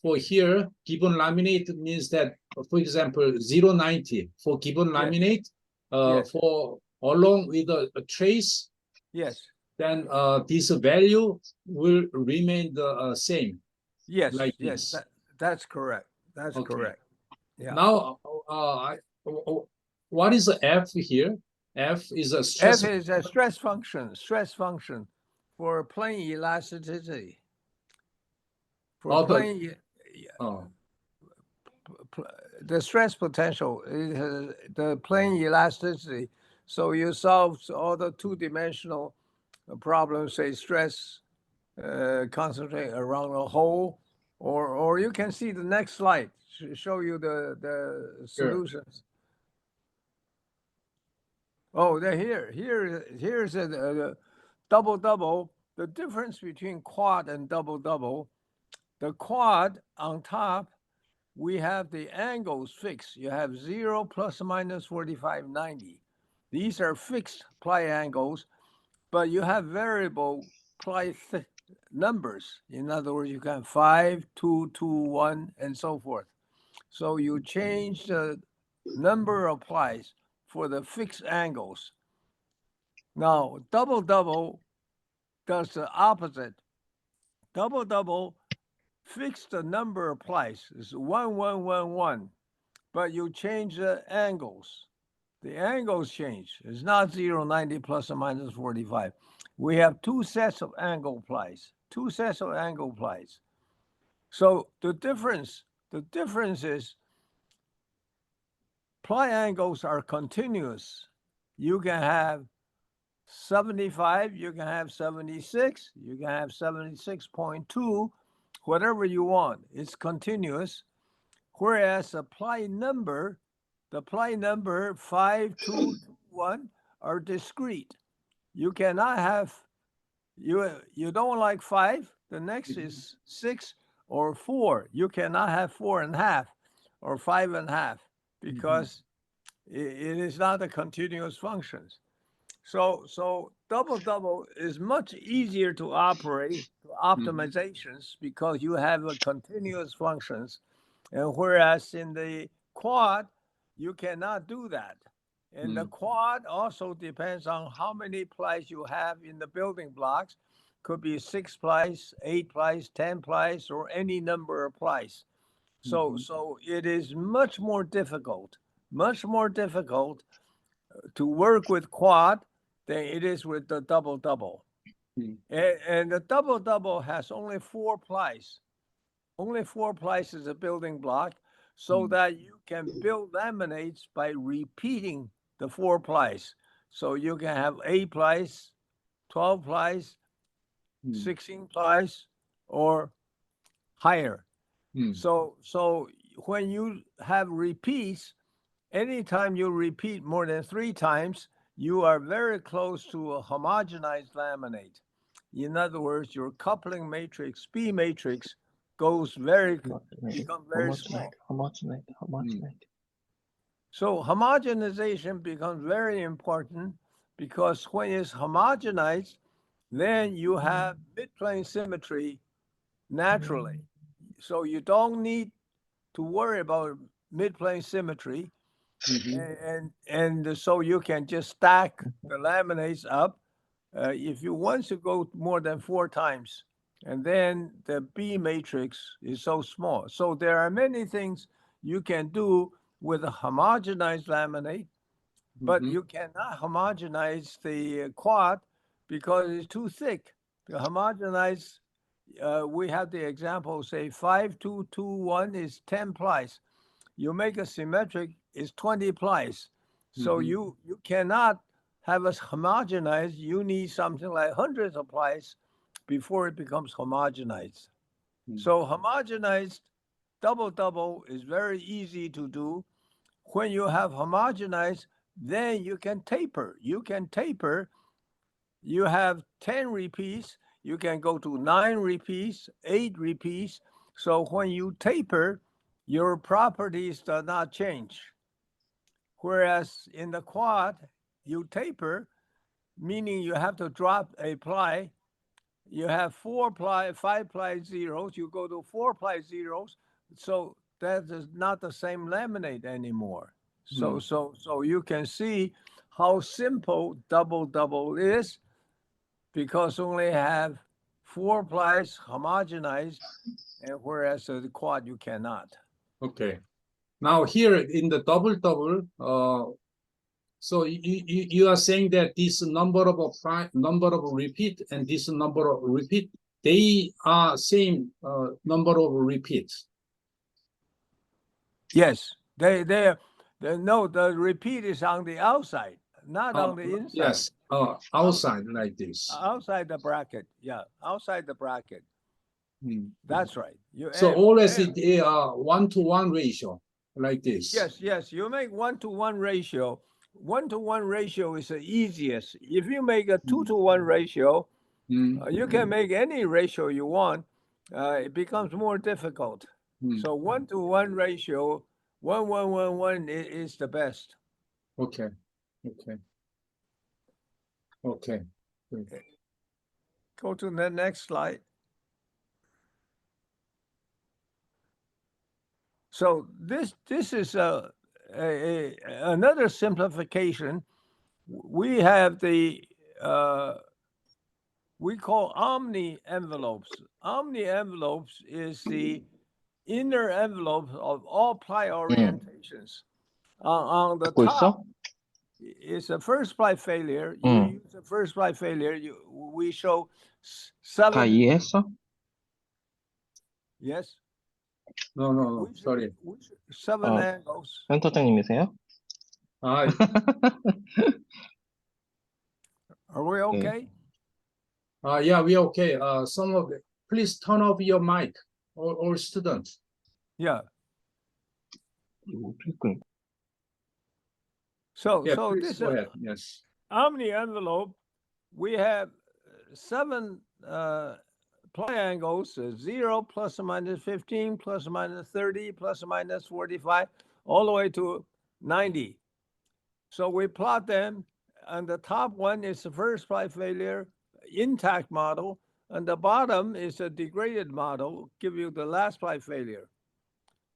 for here, given laminate means that, for example, 0.90 for given laminate, for along with a trace, then this value will remain the same. Like this.
That's correct. That's correct. Yeah.
Now, what is the F here? F is a stress.
F is a stress function for plane elasticity. For plane, the stress potential is the plane elasticity. So you solve all the two-dimensional problems, say stress concentrate around a hole, or you can see the next slide show you the solutions. Oh, they're here. Here's a double-double. The difference between quad and double-double. The quad on top, we have the angles fixed. You have 0, plus or minus 45, 90. These are fixed ply angles, but you have variable ply numbers. In other words, you can 5, 2, 2, 1, and so forth. So you change the number of plies for the fixed angles. Now, double-double does the opposite. Double-double fix the number of plies. It's 1, 1, 1, 1. But you change the angles. The angles change. It's not 0, 90, plus or minus 45. We have two sets of angle plies. So the difference is ply angles are continuous. You can have 75, you can have 76, you can have 76.2, whatever you want. It's continuous. Whereas the ply number 5, 2, 1 are discrete. You cannot have, you don't like 5, the next is 6 or 4. You cannot have 4.5 or 5.5 because it is not a continuous function. So double-double is much easier to operate, optimizations, because you have a continuous functions. And whereas in the quad, you cannot do that. And the quad also depends on how many plies you have in the building blocks. Could be 6 plies, 8 plies, 10 plies, or any number of plies. So it is much more difficult to work with quad than it is with the double-double. And the double-double has only 4 plies. Only 4 plies is a building block, so that you can build laminates by repeating the 4 plies. So you can have 8 plies, 12 plies, 16 plies, or higher. So when you have repeats, anytime you repeat more than 3 times, you are very close to a homogenized laminate. In other words, your coupling matrix, B matrix, becomes very small.
Homogenate.
So homogenization becomes very important, because when it's homogenized, then you have midplane symmetry naturally. So you don't need to worry about midplane symmetry. And so you can just stack the laminates up if you want to go more than 4 times. And then the B matrix is so small. So there are many things you can do with a homogenized laminate, but you cannot homogenize the quad because it's too thick. The homogenized, we have the example, say 5, 2, 2, 1 is 10 plies. You make a symmetric, is 20 plies. So you cannot have us homogenized. You need something like hundreds of plies before it becomes homogenized. So homogenized double is very easy to do. When you have homogenized, then you can taper. You have 10 repeats. You can go to 9 repeats, 8 repeats. So when you taper, your properties do not change. Whereas in the quad, you taper, meaning you have to drop a ply. You have 4 ply, 5 ply zeros. You go to 4 ply zeros. So that is not the same laminate anymore. So you can see how simple double is, because only have 4 plies homogenized, and whereas the quad you cannot.
Okay. Now here in the double, so you are saying that this number of repeat and this number of repeat, they are same number of repeats.
Yes, no, the repeat is on the outside, not on the inside.
Yes, outside like this.
Outside the bracket, yeah, outside the bracket. That's right.
So always it 1-to-1 ratio like this.
Yes, you make 1-to-1 ratio. 1-to-1 ratio is the easiest. If you make a 2-to-1 ratio, you can make any ratio you want. It becomes more difficult. So 1-to-1 ratio, 1 is the best.
Okay.
Go to the next slide. So this is another simplification. We have the we call omni envelopes. Omni envelopes is the inner envelope of all ply orientations. On the top is a first ply failure. You use a first ply failure. We show 7.
다 이해했어?
Yes.
No, sorry.
7 angles.
센터장님이세요?
Ah,
Are we okay?
yeah, we okay. Some of please turn off your mic, all students.
Yeah.
이거
So
Yeah,
so
please
this
go ahead. Yes.
omni envelope, we have 7 ply angles, 0 plus or minus 15, plus or minus 30, plus or minus 45, all the way to 90. So we plot them, and the top one is the first ply failure, intact model, and the bottom is a degraded model, give you the last ply failure.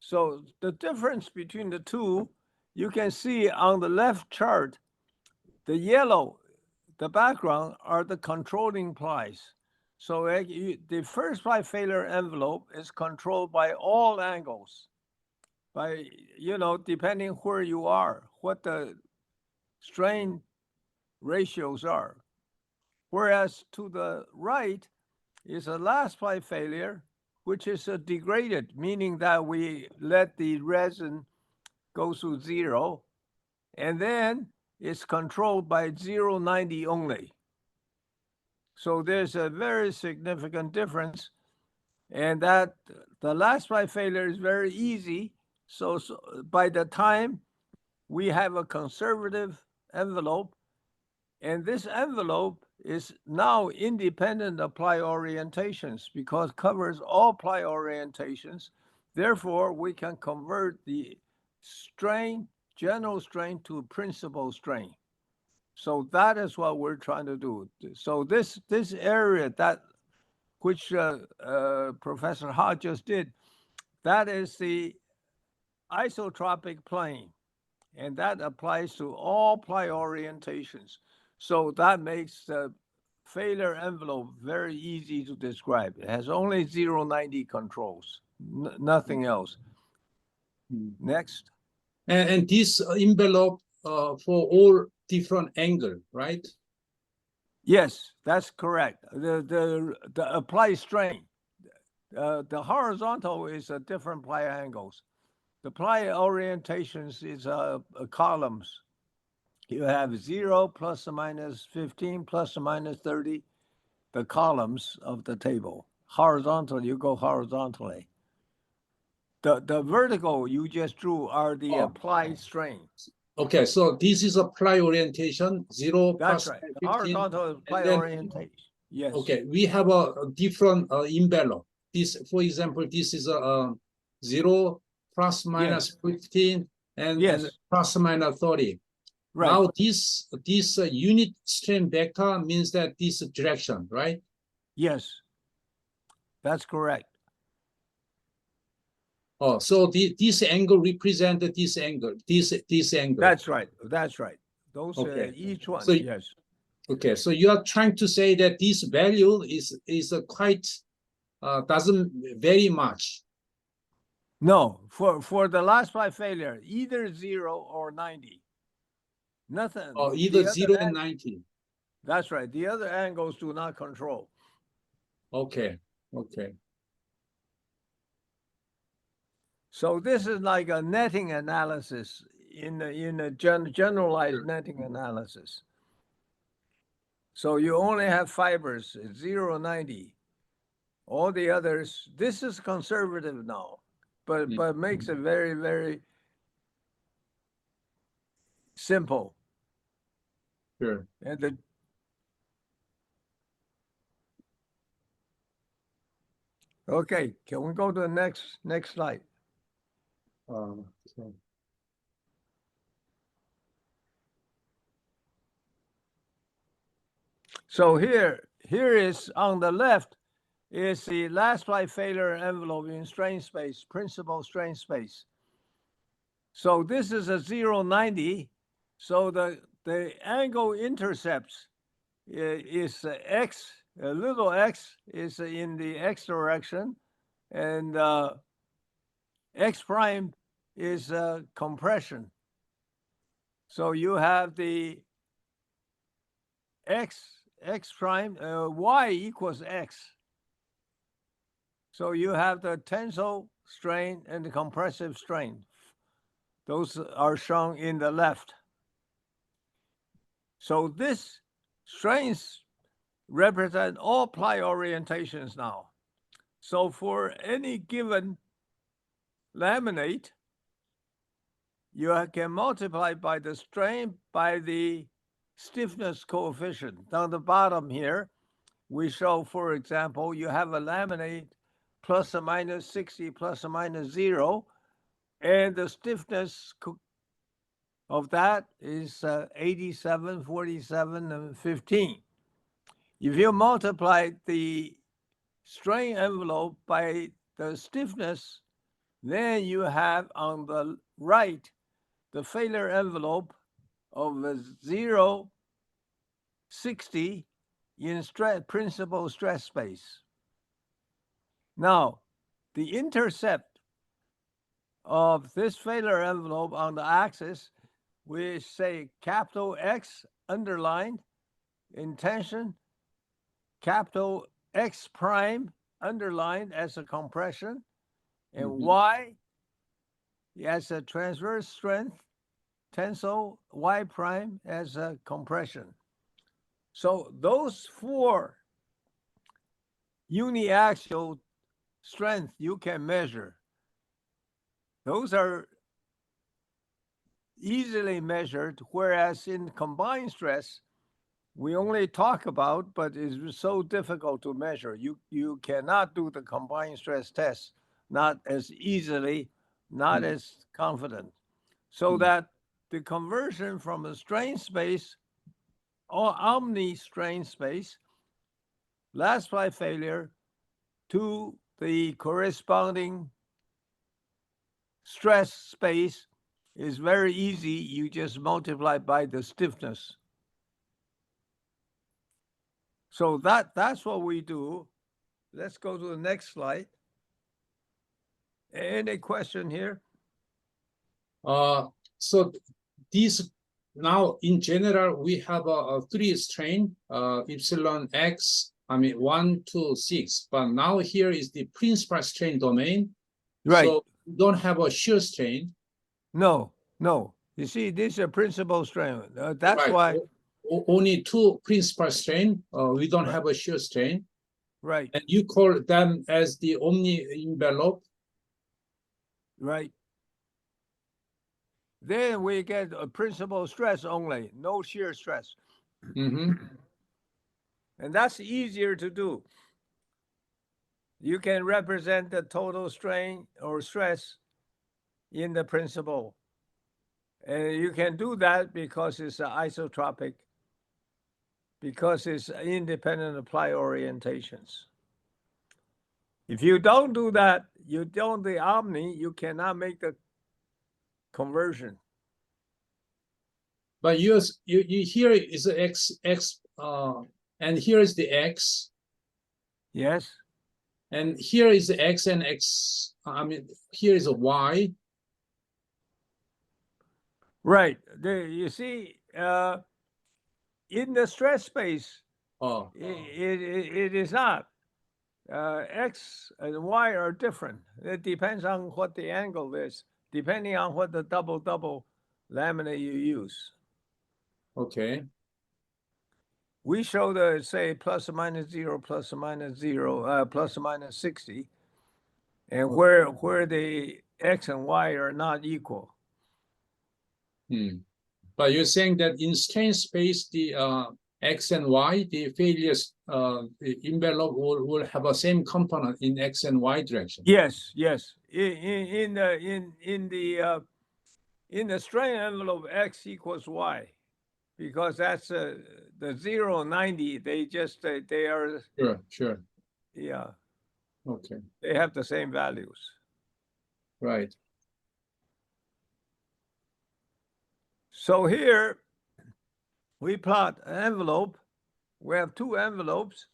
So the difference between the two, you can see on the left chart, the yellow, the background, are the controlling plies. So the first ply failure envelope is controlled by all angles, by, depending where you are, what the strain ratios are. Whereas to the right is a last ply failure, which is degraded, meaning that we let the resin go to 0, and then it's controlled by 090 only. So there's a very significant difference, and that the last flight failure is very easy. So by the time we have a conservative envelope, and this envelope is now independent of ply orientations because covers all ply orientations. Therefore, we can convert the strain, general strain, to principal strain. So that is what we're trying to do. So this area that which Professor Ha just did, that is the isotropic plane, and that applies to all ply orientations. So that makes the failure envelope very easy to describe. It has only 090 controls, nothing else. Next.
And this envelope for all different angle, right?
Yes, that's correct. The apply strain. The horizontal is a different ply angles. The ply orientations is columns. You have 0, plus or minus 15, plus or minus 30, the columns of the table. Horizontal, you go horizontally. The vertical you just drew are the applied strain.
Okay, so this is apply orientation, 0
That's
plus
right.
15.
Horizontal apply
then,
orientation. Yes.
Okay, we have a different envelope. This, for example, this is a 0 plus minus 15 and plus minus 30.
Right.
Now this unit strain vector means that this direction, right?
Yes, that's correct.
Oh, so this angle represent this angle, this angle.
That's right. That's right. Those each one.
So,
yes.
Okay, so you are trying to say that this value is quite doesn't vary much.
No, for the last flight failure, either 0 or 90. Nothing.
Or either 0 and 90.
That's right. The other angles do not control.
Okay. Okay.
So this is like a netting analysis in a generalized netting analysis. So you only have fibers 0, 90. All the others. This is conservative now, but makes it very, very simple.
Sure.
And okay, can we go to the next slide?
Okay.
So here is on the left is the last flight failure envelope in strain space, principal strain space. So this is a 090. So the angle intercepts is x, a little x is in the x direction, and x prime is compression. So you have the x prime, y equals x. So you have the tensile strain and the compressive strain. Those are shown in the left. So this strains represent all ply orientations now. So for any given laminate, you can multiply by the strain by the stiffness coefficient. Down the bottom here, we show, for example, you have a laminate plus or minus 60 plus or minus 0, and the stiffness of that is 87, 47, and 15. If you multiply the strain envelope by the stiffness, then you have on the right the failure envelope of 0, 60 in principal stress space. Now, the intercept of this failure envelope on the axis, we say capital X underlined in tension, capital X prime underlined as a compression, and
Mhm.
Y as a transverse strength, tensile, Y prime as a compression. So those four uniaxial strength you can measure. Those are easily measured, whereas in combined stress, we only talk about, but it's so difficult to measure. You cannot do the combined stress test, not as easily, not as confident. So that the conversion from a strain space or omni-strain space, last flight failure, to the corresponding stress space is very easy. You just multiply by the stiffness. So that's what we do. Let's go to the next slide. Any question here?
So these now in general we have a three strain, epsilon x. I mean 1, 2, 6. But now here is the principal strain domain.
Right.
So we don't have a shear strain.
No. You see, this is a principal strain. That's
Right.
why.
Only two principal strain. We don't have a shear strain.
Right.
And you call them as the omni envelope.
Right. Then we get a principal stress only, no shear stress.
Mm-hmm.
And that's easier to do. You can represent the total strain or stress in the principal. And you can do that because it's isotropic, because it's independent apply orientations. If you don't do that, you don't the omni, you cannot make the conversion.
But you here is x, and here is the x.
Yes.
And here is x and x. I mean, here is a y.
Right. You see, in the stress space,
Oh,
it is not. X and Y are different. It depends on what the angle is, depending on what the double lamina you use.
okay.
We show the, say, plus or minus 0, plus or minus 0, plus or minus 60, and where the X and Y are not equal.
But you're saying that in strain space, the x and y, the failures, the envelope will have a same component in x and y direction.
Yes. In the strain envelope, X equals Y, because that's the 0 and 90. They just they are,
Sure.
yeah,
Okay.
they have the same values.
Right.
So here we plot an envelope. We have two envelopes.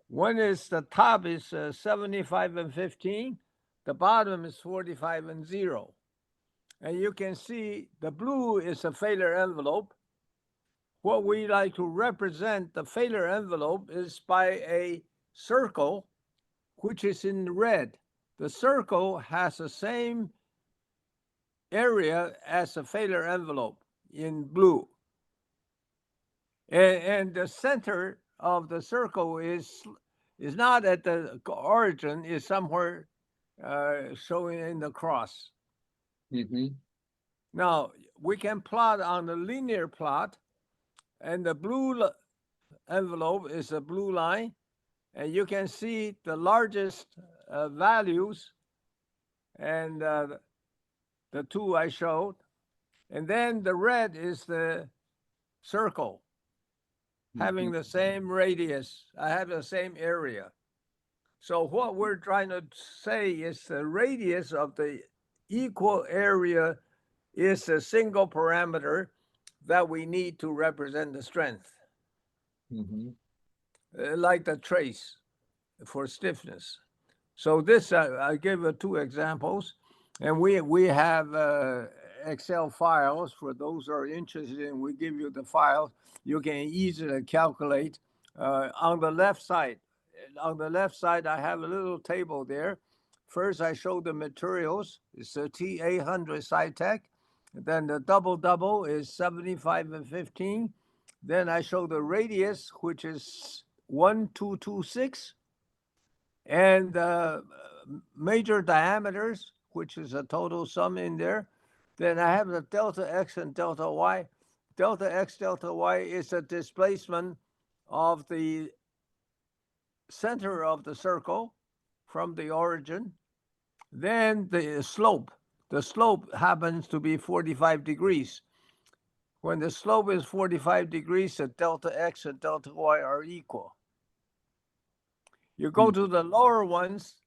One is the top is 75 and 15. The bottom is 45 and 0. And you can see the blue is a failure envelope. What we like to represent the failure envelope is by a circle, which is in red. The circle has the same area as a failure envelope in blue. And the center of the circle is not at the origin, is somewhere showing in the cross.
Mm-hmm.
Now, we can plot on the linear plot, and the blue envelope is a blue line, and you can see the largest values, and the two I showed. And then the red is the circle, having the same radius, have the same area. So what we're trying to say is the radius of the equal area is a single parameter that we need to represent the strength, like the trace for stiffness. So this, I give two examples, and we have Excel files for those who are interested in. We give you the file. You can easily calculate on the left side. on the left side, I have a little table there. First, I show the materials. It's a T800 Sci-Tech. Then the double is 75 and 15. Then I show the radius, which is 1226, and the major diameters, which is a total sum in there. Then I have the delta X and delta Y. Delta X, delta Y is a displacement of the center of the circle from the origin. Then the slope happens to be 45 degrees. When the slope is 45 degrees, the delta X and delta Y are equal. You go to the lower ones,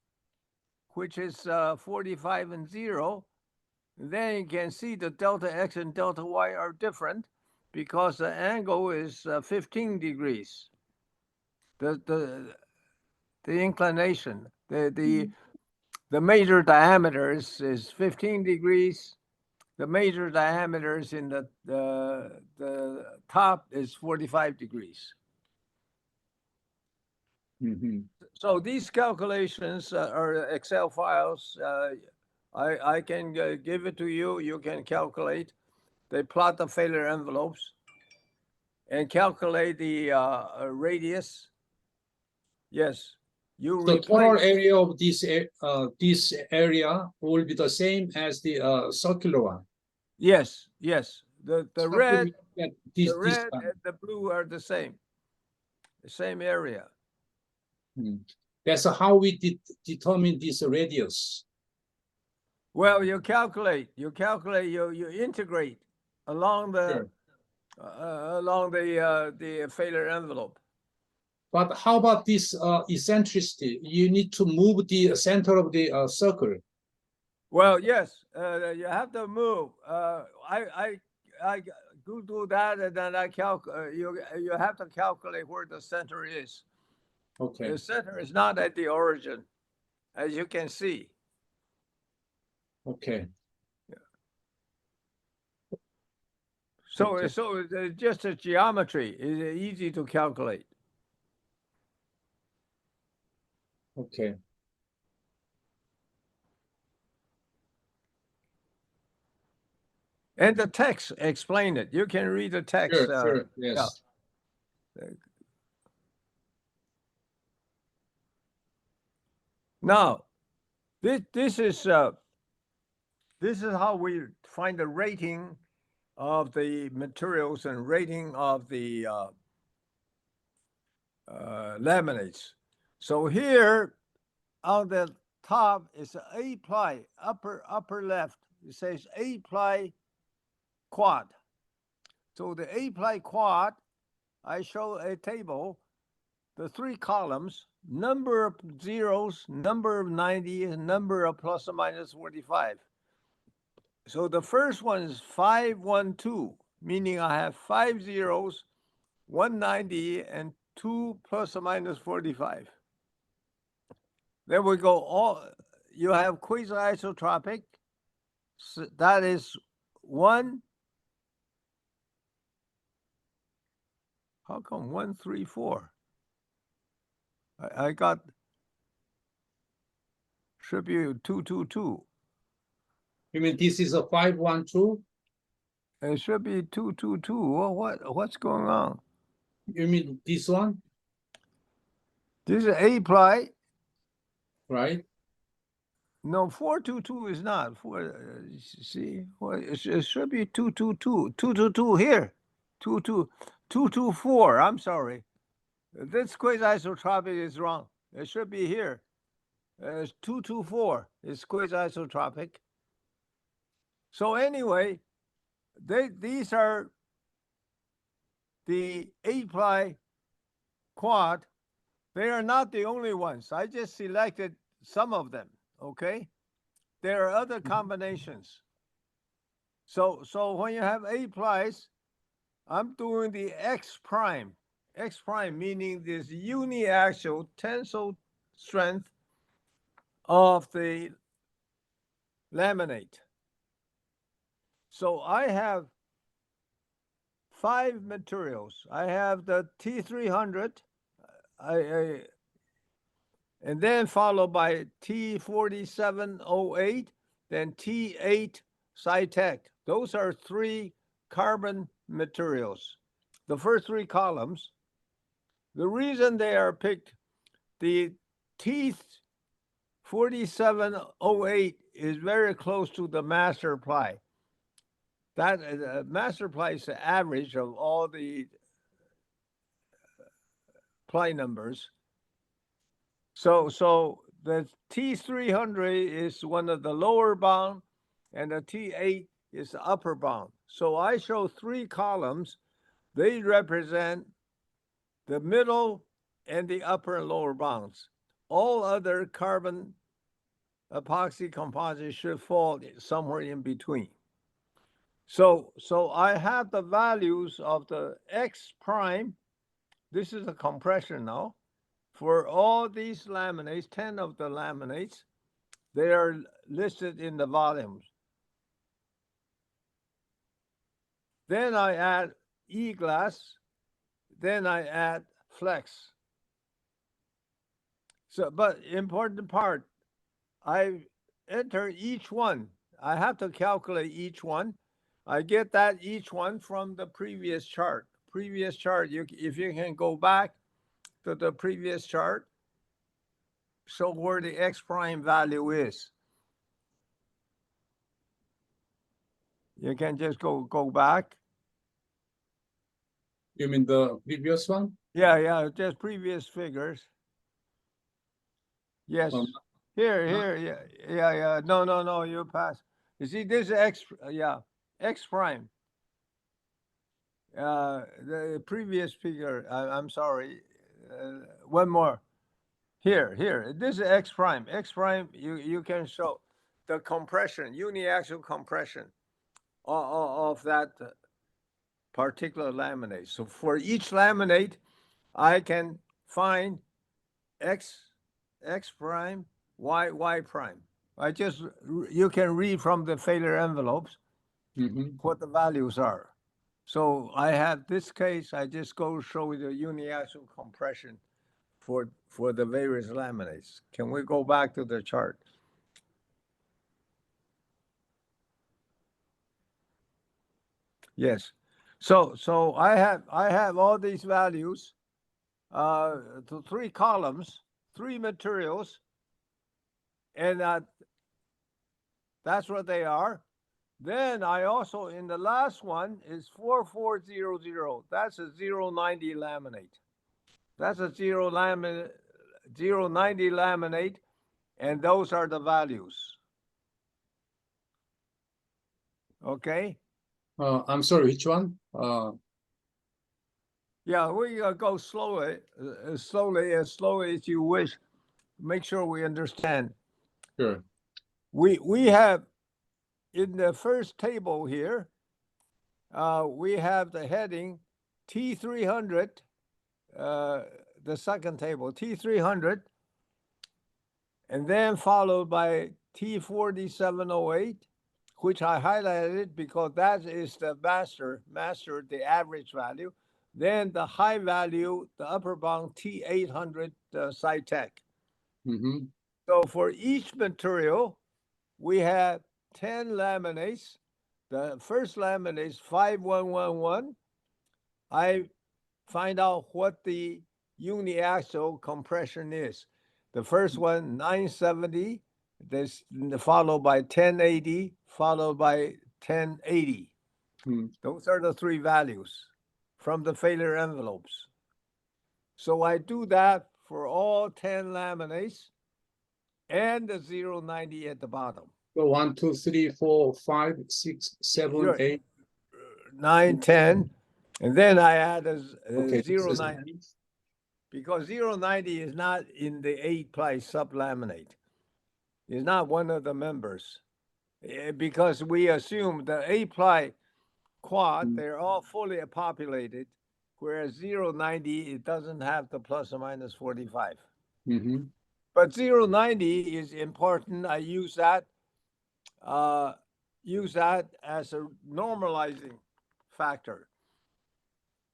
which is 45 and 0, then you can see the delta X and delta Y are different because the angle is 15 degrees. The inclination, the major diameter is 15 degrees. The major diameters in the top is 45 degrees. So these calculations are Excel files. I can give it to you. You can calculate. They plot the failure envelopes and calculate the radius. Yes, you
The
replace.
total area of this area will be the same as the circular one.
Yes. The
So
red,
this
and the blue are the same area.
That's how we determine this radius.
Well, you calculate, you integrate along the the failure envelope.
But how about this eccentricity? You need to move the center of the circle.
Well, yes, you have to move. I go do that, and then I you have to calculate where the center is.
Okay.
The center is not at the origin, as you can see.
Okay.
So,
Okay.
so just a geometry is easy to calculate.
Okay.
And the text explain it. You can read the text.
Sure. Yes.
Yeah. Now, this is how we find the rating of the materials and rating of the laminates. So here on the top is A ply, upper left. It says A ply quad. So the A ply quad, I show a table, the 3 columns, number of zeros, number of 90, and number of plus or minus 45. So the first one is 512, meaning I have 5 zeros, 190, and 2 plus or minus 45. Then we go you have quasi-isotropic. So that is 1. How come 1, 3, 4? I got, should be 2, 2, 2.
You mean this is a 512?
It should be 2, 2, 2. Well, what's going on?
You mean this one?
This is A ply.
Right?
No, 422 is not. See, it should be 222. 222 here. 224. I'm sorry. This quasi-isotropic is wrong. It should be here. 224 is quasi-isotropic. So anyway, these are the 8-ply quad. They are not the only ones. I just selected some of them. Okay, there are other combinations. So when you have 8 plies, I'm doing the X prime. X prime meaning this uniaxial tensile strength of the laminate. So I have 5 materials. I have the T300. and then followed by T4708, then T8 Tsai. Those are 3 carbon materials. The first 3 columns. The reason they are picked, the T4708 is very close to the master ply. That master ply is the average of all the ply numbers. So the T300 is one of the lower bound, and the T8 is the upper bound. So I show 3 columns. They represent the middle and the upper and lower bounds. All other carbon epoxy composites should fall somewhere in between. So I have the values of the X prime. This is a compression now. For all these laminates, 10 of the laminates, they are listed in the volumes. Then I add E-glass. Then I add flex. So, but important part, I enter each one. I have to calculate each one. I get that each one from the previous chart. Previous chart, if you can go back to the previous chart, show where the X prime value is. You can just go back.
You mean the previous one?
Yeah, just previous figures. Yes. Here, yeah. No, you pass. You see, this is X, X prime. The previous figure, I'm sorry. One more. Here. This is X prime. X prime, you can show the compression, uniaxial compression of that particular laminate. So for each laminate, I can find X prime, Y prime. You can read from the failure envelopes what the values are. So I have this case, I just go show the uniaxial compression for the various laminates. Can we go back to the chart? Yes. So I have all these values, to 3 columns, 3 materials, and that's what they are. Then I also, in the last one, is 4400. That's a 090 laminate. That's a 090 laminate, and those are the values. Okay?
I'm sorry, which one?
Yeah, we go slowly, as slowly as you wish. Make sure we understand.
Sure.
We have, in the first table here, we have the heading T300, the second table, T300, and then followed by T4708, which I highlighted because that is the master, the average value. Then the high value, the upper bound, T800 Tsai. So for each material, we have 10 laminates. The first laminate is 5111. I find out what the uniaxial compression is. The first one, 970, this followed by 1080, followed by 1080. Those are the 3 values from the failure envelopes. So I do that for all 10 laminates and the 090 at the bottom.
So 1, 2, 3, 4, 5, 6, 7,
Sure.
8.
9, 10, and then I add a
Okay.
090, because 090 is not in the 8-ply sublaminate. It's not one of the members, because we assume the 8-ply quad, they're all fully populated, whereas 090, it doesn't have the plus or minus 45. But 090 is important. I use that as a normalizing factor.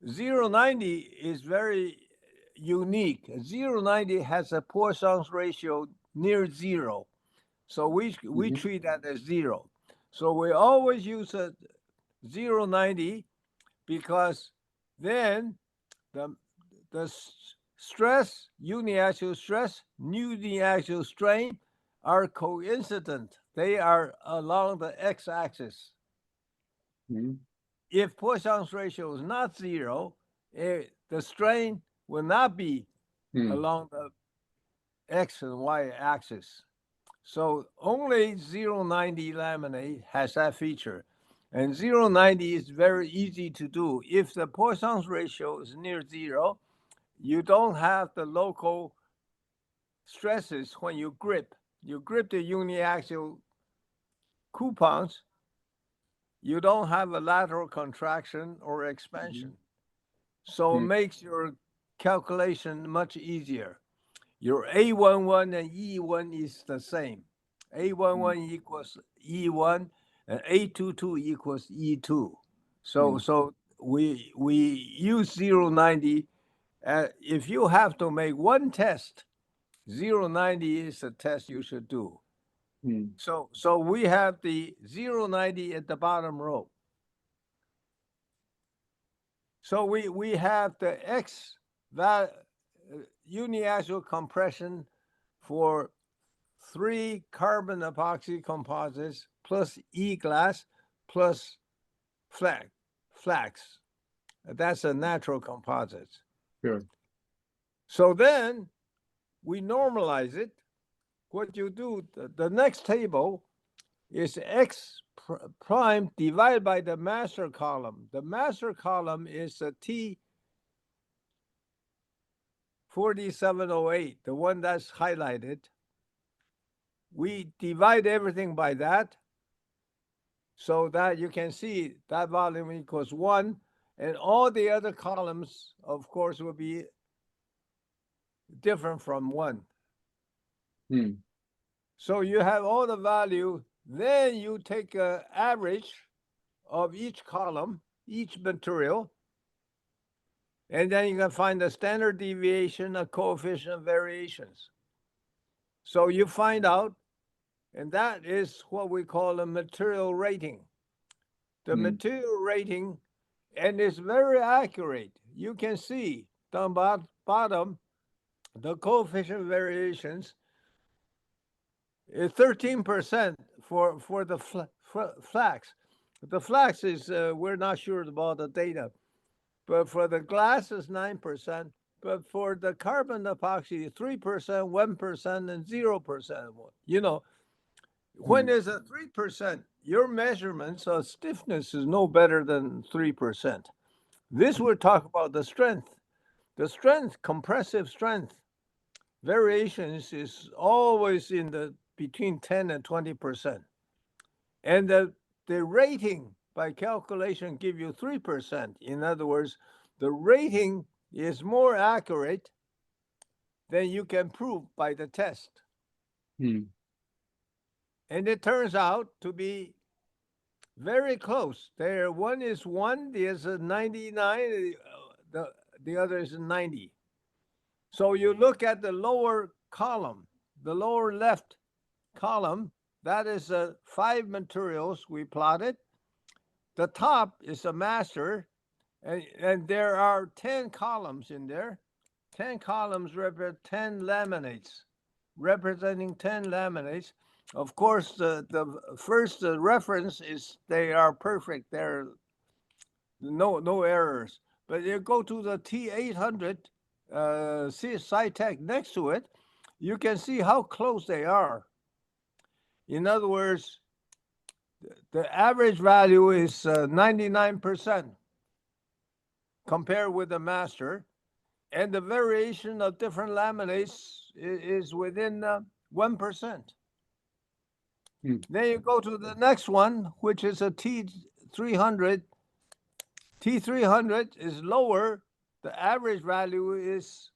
090 is very unique. 0.90 has a Poisson's ratio near zero. So we
Mhm.
treat that as zero. So we always use a 0.90 because then the stress, uniaxial stress, uniaxial strain are coincident. They are along the x-axis.
Mhm.
If Poisson's ratio is not zero, the strain will not be
Hmm.
along the x and y axis. So only 0.90 laminate has that feature. And 0.90 is very easy to do. If the Poisson's ratio is near zero, you don't have the local stresses when you grip. You grip the uniaxial coupons, you don't have a lateral contraction or expansion. So it
Mm.
makes your calculation much easier. Your A11 and E1 is the same. A11 equals E1 and A22 equals E2. So we use 0.90. If you have to make one test, 0.90 is the test you should do.
Hmm.
So we have the 0.90 at the bottom row. So we have the X uniaxial compression for 3 carbon epoxy composites plus E-glass plus flax. That's a natural composite.
Sure.
So then we normalize it. What you do, the next table is X prime divided by the master column. The master column is a T4708, the one that's highlighted. We divide everything by that so that you can see that volume equals 1, and all the other columns, of course, will be different from 1.
Hmm.
So you have all the value, then you take an average of each column, each material, and then you can find the standard deviation, a coefficient of variations. So you find out, and that is what we call a material rating. The material rating, and it's very accurate. You can see down bottom, the coefficient of variations is 13% for the flax. The flax is, we're not sure about the data, but for the glass is 9%, but for the carbon epoxy, 3%, 1%, and 0%. You know, when there's a 3%, your measurements of stiffness is no better than 3%. This we're talking about the strength. The strength, compressive strength, variations is always in the between 10 and 20%. And the rating by calculation give you 3%. In other words, the rating is more accurate than you can prove by the test.
Hmm.
And it turns out to be very close. There, one is 1, there's a 99, the other is 90. So you look at the lower column, the lower left column, that is 5 materials we plotted. The top is a master, and there are 10 columns in there. 10 columns represent 10 laminates, representing 10 laminates. Of course, the first reference is they are perfect. There are no errors. But you go to the T800 Tsai next to it, you can see how close they are. In other words, the average value is 99% compared with the master, and the variation of different laminates is within 1%. Then you go to the next one, which is a T300. T300 is lower. The average value is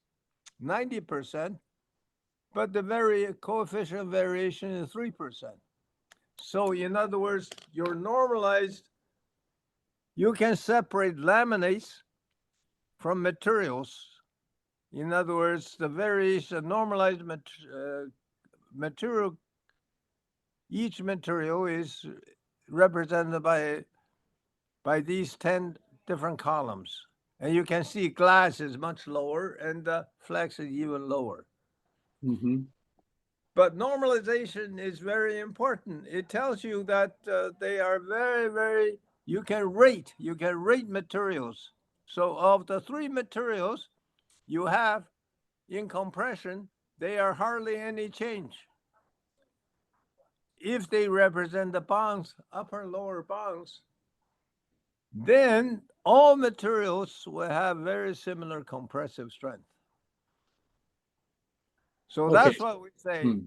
90%, but the coefficient of variation is 3%. So in other words, your normalized, you can separate laminates from materials In other words, the variation normalized material, each material is represented by these 10 different columns. And you can see glass is much lower and flex is even lower.
Mm-hmm.
But normalization is very important. It tells you that they are very, very, you can rate materials. So of the 3 materials you have in compression, they are hardly any change. If they represent the bonds, upper and lower bonds, then all materials will have very similar compressive strength. So
Okay.
that's what we say.
Hmm.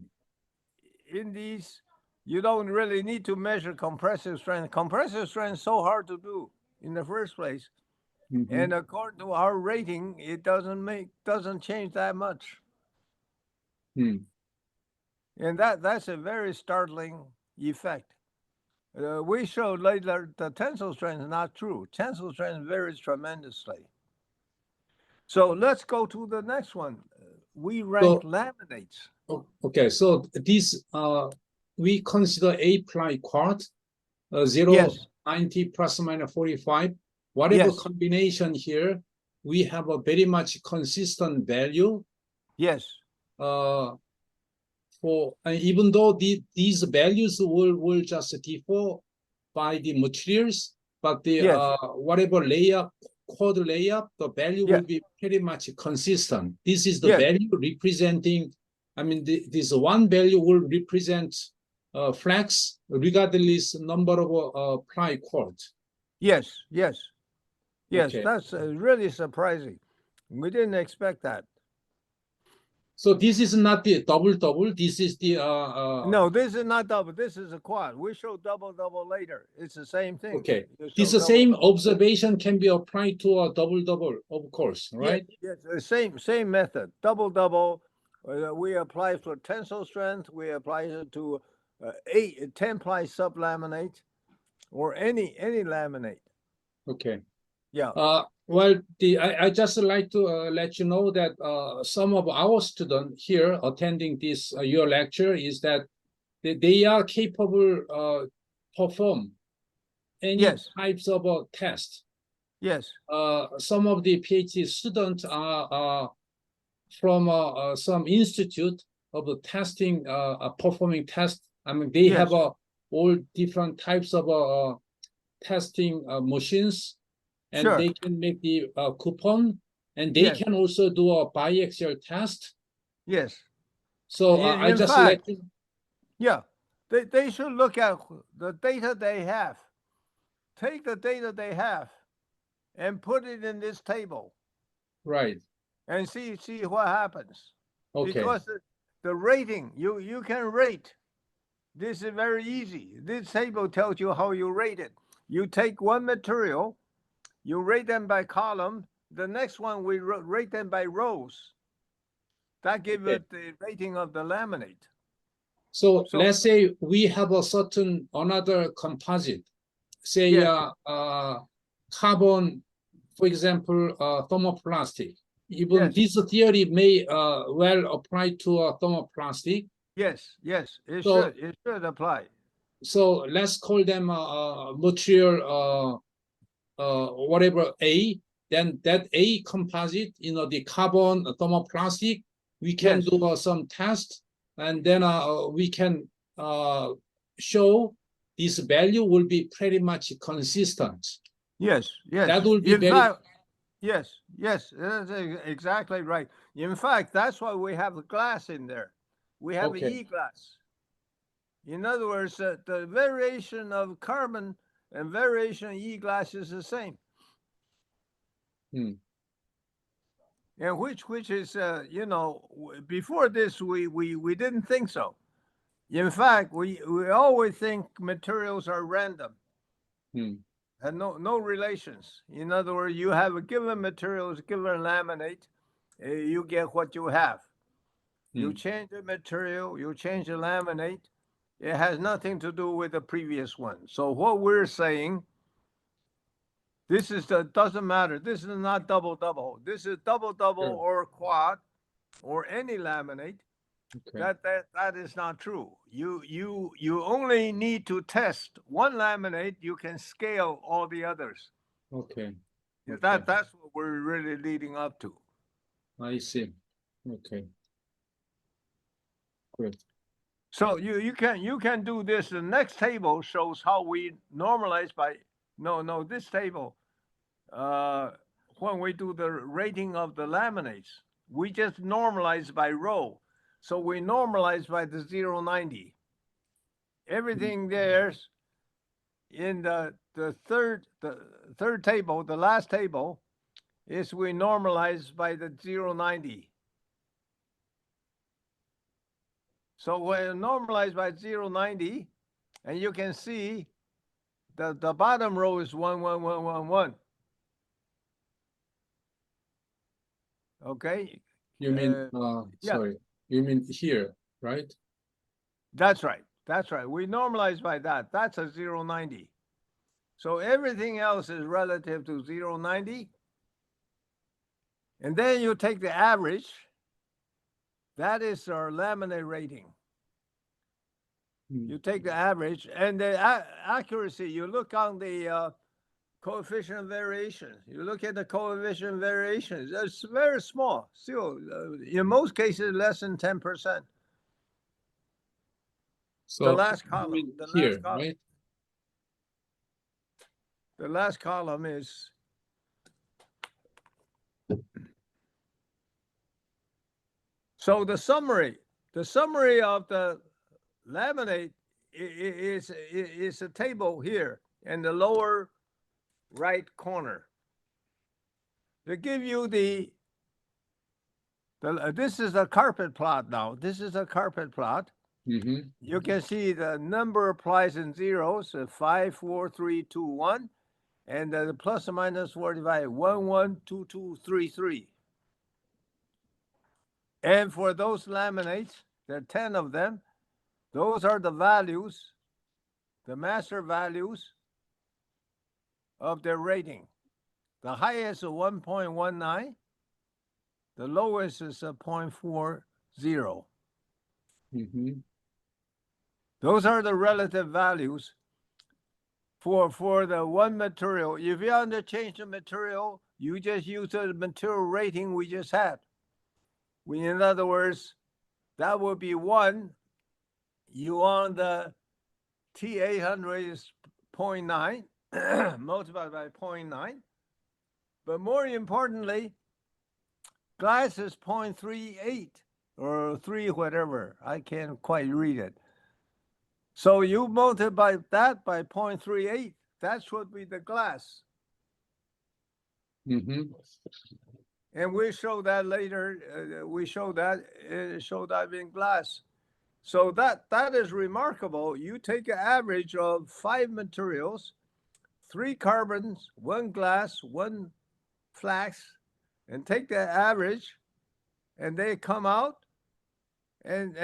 In these, you don't really need to measure compressive strength. Compressive strength is so hard to do in the first place.
Mhm.
And according to our rating, it doesn't change that much.
Hmm.
And that's a very startling effect. We showed later the tensile strength is not true. Tensile strength varies tremendously. So let's go to the next one. We rank laminates.
Okay, so this we consider A ply quad 0,
Yes.
90 plus or minus 45. Whatever
Yes.
combination here, we have a very much consistent value.
Yes.
For even though these values will just differ by the materials, but the
Yes.
whatever layup, quad layup, the value
Yeah.
will be pretty much consistent. This is the
Yes.
value representing. I mean, this one value will represent flex regardless number of ply quads.
Yes. Yes. Yes.
Okay.
That's really surprising. We didn't expect that.
So this is not the double. This is the
No, this is not double. This is a quad. We show double later. It's the same thing.
okay.
You
This
show
same
double.
observation can be applied to a double, of course, right?
Yes, the same method. Double. We apply for tensile strength. We apply it to 10 ply sublaminate or any laminate.
Okay.
Yeah.
Well, I just like to let you know that some of our students here attending this your lecture is that they are capable perform any
Yes.
types of test.
Yes.
Some of the PhD students are from some institute of the testing, performing tests. I mean, they
Yes.
have all different types of testing machines, and
Sure.
they can make the coupon, and they
Yes.
can also do a biaxial test.
Yes.
So I
In
just
fact,
let you.
yeah, they should look at the data they have. Take the data they have and put it in this table
Right.
and see what happens.
Okay.
Because the rating, you can rate. This is very easy. This table tells you how you rate it. You take one material, you rate them by column. The next one, we rate them by rows. That gives
Okay.
it the rating of the laminate.
So
So-
let's say we have a certain another composite, say
Yes.
carbon, for example, thermoplastic. Even
Yes.
this theory may well apply to a thermoplastic.
Yes, it
So-
should apply.
So let's call them material whatever A. Then that A composite, the carbon thermoplastic, we can
Yes.
do some test, and then we can show this value will be pretty much consistent.
Yes.
That will be
In
very.
fact, yes, that's exactly right. In fact, that's why we have the glass in there. We have
Okay.
E-glass. In other words, the variation of carbon and variation of E-glass is the same.
Hmm.
And which is, before this, we didn't think so. In fact, we always think materials are random. And no relations. In other words, you have a given materials, given laminate, you get what you have. You change the material, you change the laminate, it has nothing to do with the previous one. So what we're saying, This is the, doesn't matter. This is not double-double. This is double-double
Sure.
or quad or any laminate.
Okay.
That is not true. You only need to test one laminate. You can scale all the others.
Okay.
Yeah,
Okay.
that's what we're really leading up to.
I see. Okay. Good.
So you can do this. The next table shows how we normalize by this table. When we do the rating of the laminates, we just normalize by row. So we normalize by the 090. Everything there's in the third table, the last table, is we normalize by the 090. So we normalize by 090, and you can see the bottom row is 1, 1, 1, 1, 1. Okay.
You mean,
yeah.
sorry, you mean here, right?
That's right. That's right. We normalize by that. That's a 090. So everything else is relative to 090. And then you take the average. That is our laminate rating.
Hmm.
You take the average and the accuracy. You look on the coefficient of variation. You look at the coefficient of variations. It's very small. Still, in most cases, less than 10%.
So
The last
you
column.
mean
The
here,
last column.
right?
The last column is so the summary of the laminate is a table here in the lower right corner. They give you the this is a carpet plot now. This is a carpet plot.
Mm-hmm.
You can see the number applies in zeros, 5, 4, 3, 2, 1, and the plus or minus 45, 1, 1, 2, 2, 3, 3. And for those laminates, there are 10 of them. Those are the values, the master values of their rating. The highest is 1.19. The lowest is a 0.40.
Mm-hmm.
Those are the relative values for the one material. If you want to change the material, you just use the material rating we just had. In other words, that would be 1. You want the T800 is 0.9 multiplied by 0.9. But more importantly, glass is 0.38 or 3 whatever. I can't quite read it. So you multiply that by 0.38. That's what be the glass.
Mm-hmm.
And we show that later. We show that in glass. So that is remarkable. You take an average of 5 materials, 3 carbons, 1 glass, 1 flax, and take the average, and they come out, and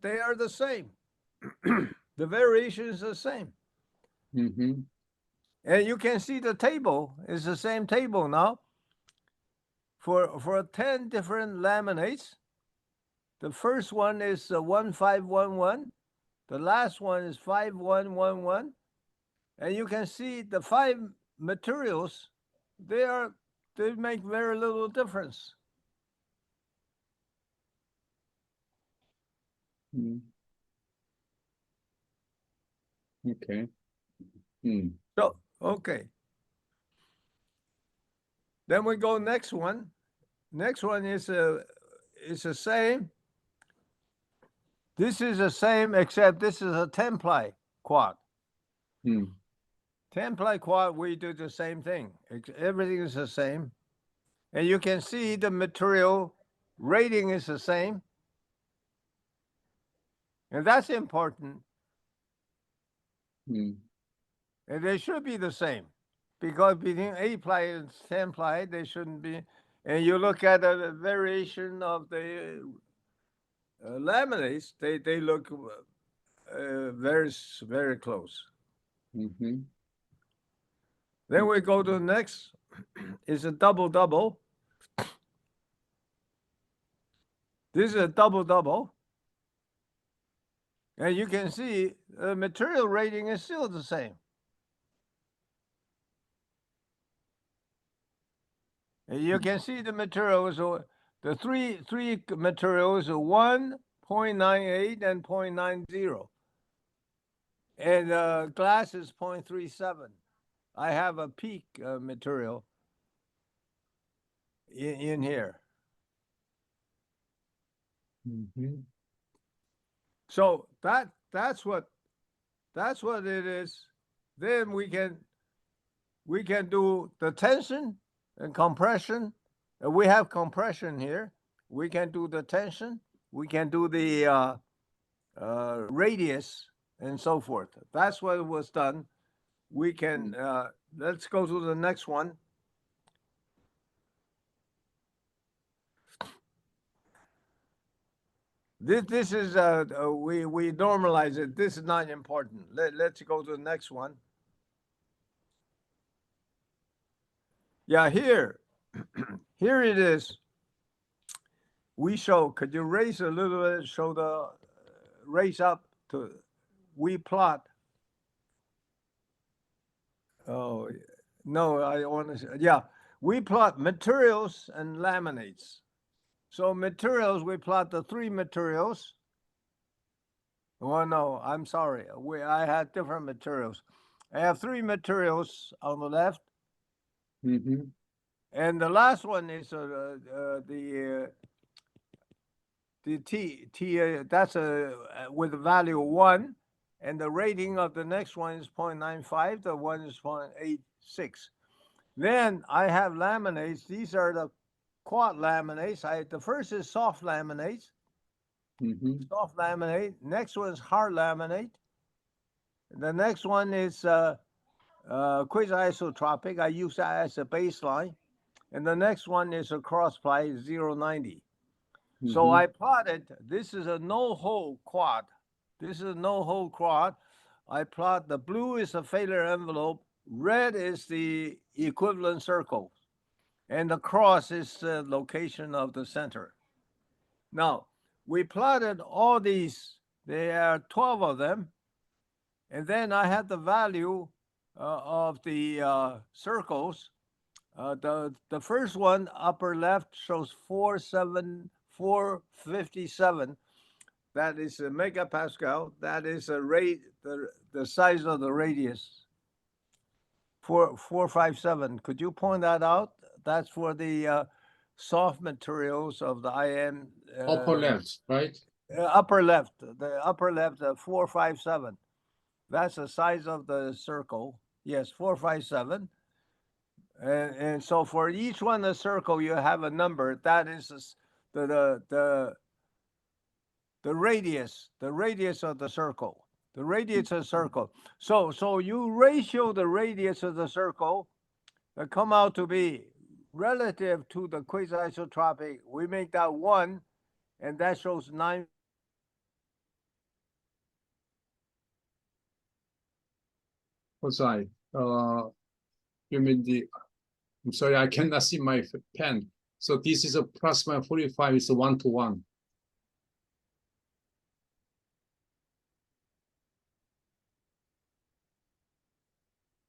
they are the same. The variation is the same.
Mm-hmm.
And you can see the table is the same table now. For 10 different laminates, the first one is 1511. The last one is 5111. And you can see the 5 materials, they make very little difference.
Mm-hmm. Okay. Mm.
So, okay. Then we go next one. Next one is the same. This is the same, except this is a 10-ply quad.
Mm.
10-ply quad, we do the same thing. Everything is the same. And you can see the material rating is the same. And that's important.
Mm.
And they should be the same. Because between 8-ply and 10-ply, they shouldn't be. And you look at the variation of the laminates, they look very, very close.
Mm-hmm.
Then we go to the next, is a double-double. This is a double-double. And you can see the material rating is still the same. And you can see the materials, the three materials are 1.98 and 0.90. And glass is 0.37. I have a peak material in here.
Mhm.
So that's what it is. Then we can do the tension and compression. We have compression here. We can do the tension. We can do the radius and so forth. That's what was done. We can let's go to the next one. This is we normalize it. This is not important. Let's go to the next one. Yeah, here it is. We show. Could you raise a little bit? Show the raise up to. We plot. Oh no, I want to. Yeah, we plot materials and laminates. So materials, we plot the three materials. Well, no, I'm sorry. I had different materials. I have three materials on the left,
Mhm.
and the last one is the T. That's with a value of 1, and the rating of the next one is 0.95. The one is 0.86. Then I have laminates. These are the quad laminates. The first is soft laminates.
Mhm.
Soft laminate. Next one is hard laminate. The next one is quasi-isotropic. I use that as a baseline. And the next one is a cross-ply 0.90. So
Mhm.
I plotted, this is a no-hole quad. This is a no-hole quad. I plot the blue is a failure envelope. Red is the equivalent circle. And the cross is the location of the center. Now, we plotted all these. There are 12 of them. And then I had the value of the circles. The first one, upper left, shows 457. That is a megapascal. That is the size of the radius. 457. Could you point that out? That's for the soft materials of the IM.
Upper left, right?
Upper left. The upper left, 457. That's the size of the circle. Yes, 457. And so for each one the circle, you have a number. That is the radius of the circle. The radius of the circle. So you ratio the radius of the circle that come out to be relative to the quasi-isotropic. We make that 1, and that shows 9.
Tsai, you mean I'm sorry, I cannot see my pen. So this is a plus minus 45, is a 1-to-1.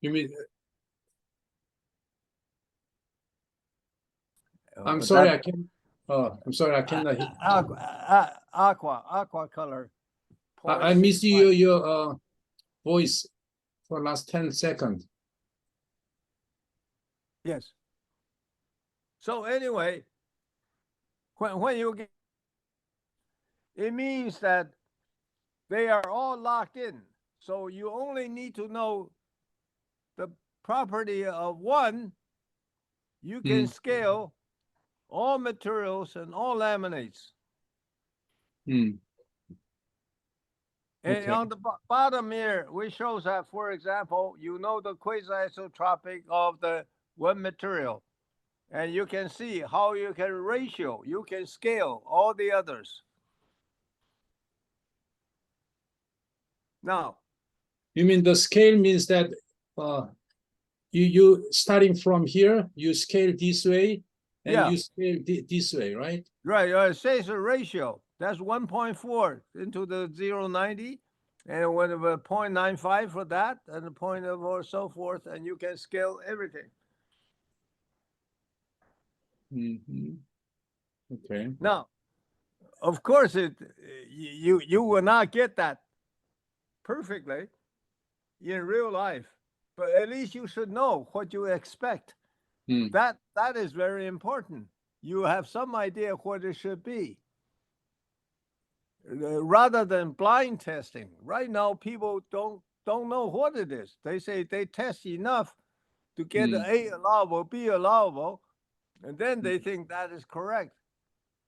You mean, I'm sorry, I can't, I'm sorry, I cannot hit.
Aqua color.
I missed your voice for last 10 seconds.
Yes. So anyway, when you get, it means that they are all locked in. So you only need to know the property of 1. You can scale all materials and all laminates. And
Okay.
on the bottom here, we shows that, for example, you know the quasi-isotropic of the one material. And you can see how you can ratio, you can scale all the others. Now,
You mean the scale means that you starting from here, you scale this way, and
Yeah.
you scale this way, right?
Right. It says a ratio. That's 1.4 into the 0.90, and when 0.95 for that, and the point of or so forth, and you can scale everything.
Mhm. Okay.
Now, of course, you will not get that perfectly in real life, but at least you should know what you expect.
Mm.
That is very important. You have some idea what it should be. Rather than blind testing. Right now, people don't know what it is. They say they test enough to get A allowable, B allowable, and then they think that is correct.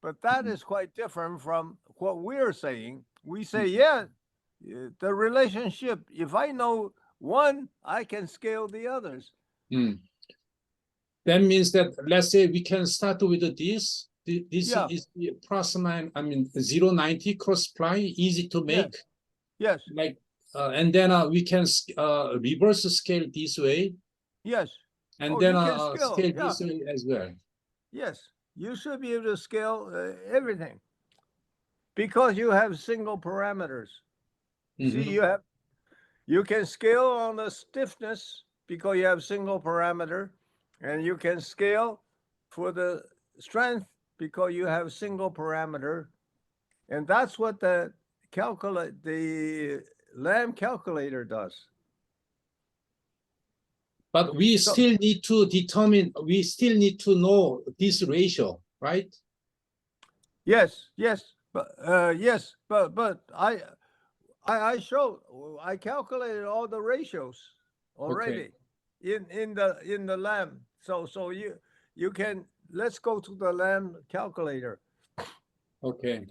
But that is quite different from what we're saying. We say, yeah, the relationship, if I know one, I can scale the others.
Mm. That means that, let's say we can start with this. This
Yeah.
is the plus minus, 0.90 cross ply, easy to make.
Yes,
Like, and then we can reverse scale this way,
yes,
and
Oh,
then
you can scale,
scale
yeah.
this way as well.
yes. You should be able to scale everything because you have single parameters. See,
Mhm.
you can scale on the stiffness because you have single parameter, and you can scale for the strength because you have single parameter, and that's what the Lamb calculator does.
But we
So-
still need to determine, we still need to know this ratio, right?
Yes, but I showed, I calculated all the ratios already in the Lamb. So you can, let's go to the Lamb calculator.
Okay.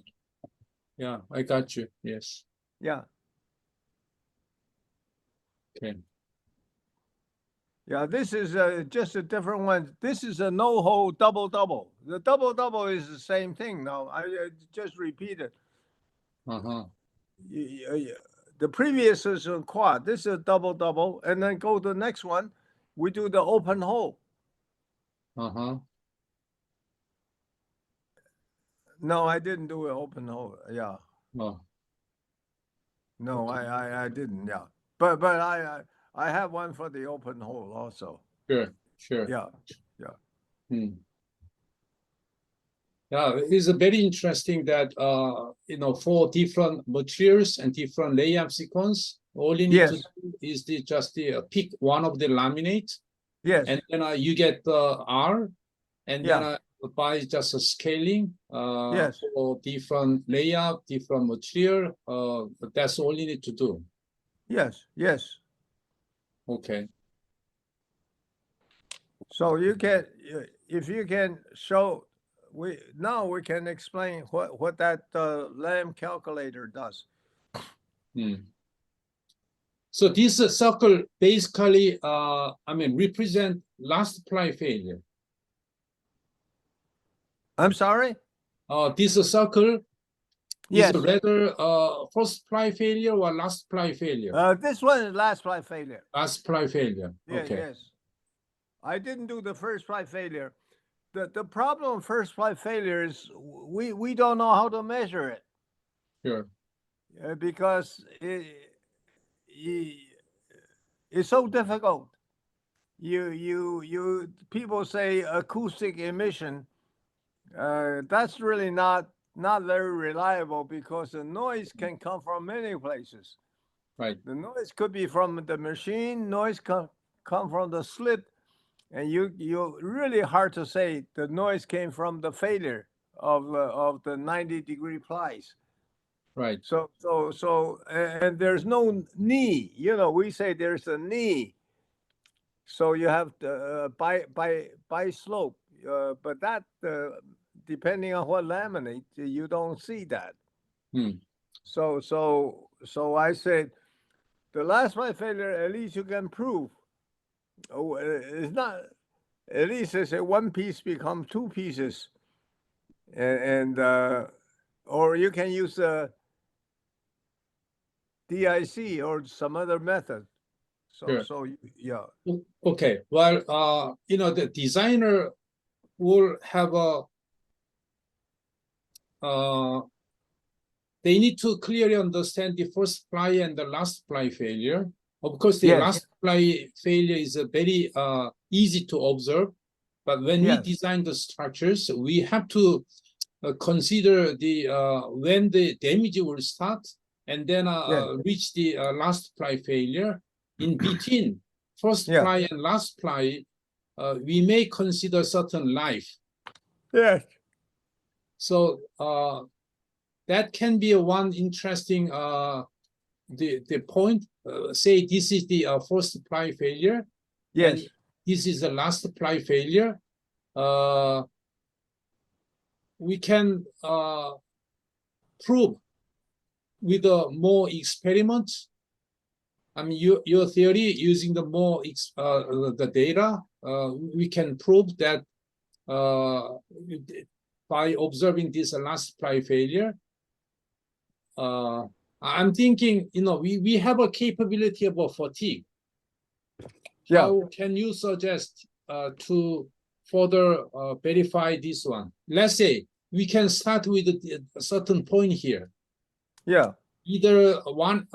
Yeah, I got you. Yes.
Yeah.
Okay.
Yeah, this is just a different one. This is a no-hole double-double. The double-double is the same thing now. I just repeated.
Uh-huh.
The previous is a quad. This is a double-double. And then go to the next one. We do the open hole.
Uh-huh.
No, I didn't do an open hole. Yeah.
Oh,
No,
Okay.
I didn't. Yeah. But I have one for the open hole also.
sure.
Yeah.
Hmm. Yeah, it is very interesting that for different materials and different layup sequence, all you need to
Yes.
do is just pick one of the laminate,
Yes.
and then you get the R, and
Yeah.
then by just scaling
Yes.
for different layout, different material, that's all you need to do.
Yes.
Okay.
So you can, if you can show, we can explain what that Lamb calculator does.
Hmm. So this circle basically, represent last ply failure.
I'm sorry.
This circle
Yes.
is rather first ply failure or last ply failure?
This one is last ply failure.
Last ply failure.
Yeah.
Okay.
Yes. I didn't do the first ply failure. The problem with first ply failure is we don't know how to measure it.
Sure.
Because it's so difficult. People say acoustic emission. That's really not very reliable because the noise can come from many places.
Right.
The noise could be from the machine. Noise come from the slip, and you really hard to say the noise came from the failure of the 90-degree plies.
Right.
So and there's no knee. We say there's a knee. So you have to, by slope, but that depending on what laminate, you don't see that.
Hmm.
So I said the last ply failure, at least you can prove. It's not, at least it's a one piece become two pieces, and or you can use DIC or some other method.
Sure.
Yeah.
Okay, well, the designer will have they need to clearly understand the first ply and the last ply failure. Of course, the
Yes.
last ply failure is very easy to observe, but when we
Yes.
design the structures, we have to consider the when the damage will start, and then
Yes.
reach the last ply failure. In between first
Yeah.
ply and last ply, we may consider certain life.
Yes.
So that can be one interesting the point. Say this is the first ply failure,
Yes.
and this is the last ply failure. We can prove with more experiments. I mean, your theory using the more the data, we can prove that by observing this last ply failure. I'm thinking, we have a capability of a fatigue.
Yeah.
How can you suggest to further verify this one? Let's say we can start with a certain point here.
Yeah.
Either one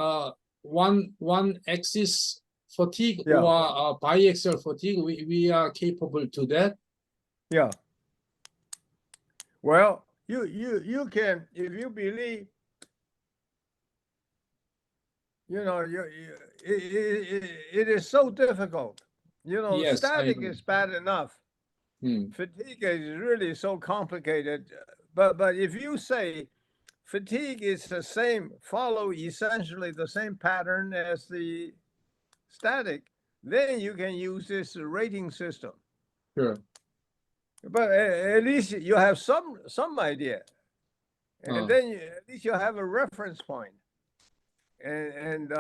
axis fatigue
Yeah.
or biaxial fatigue. We are capable to that.
Yeah. Well, you can, if you believe, it is so difficult.
Yes, I
Static
agree.
is bad enough.
Hmm.
Fatigue is really so complicated. But if you say fatigue is the same, follow essentially the same pattern as the static, then you can use this rating system.
Sure.
But at least you have some idea, and then at least you have a reference point. And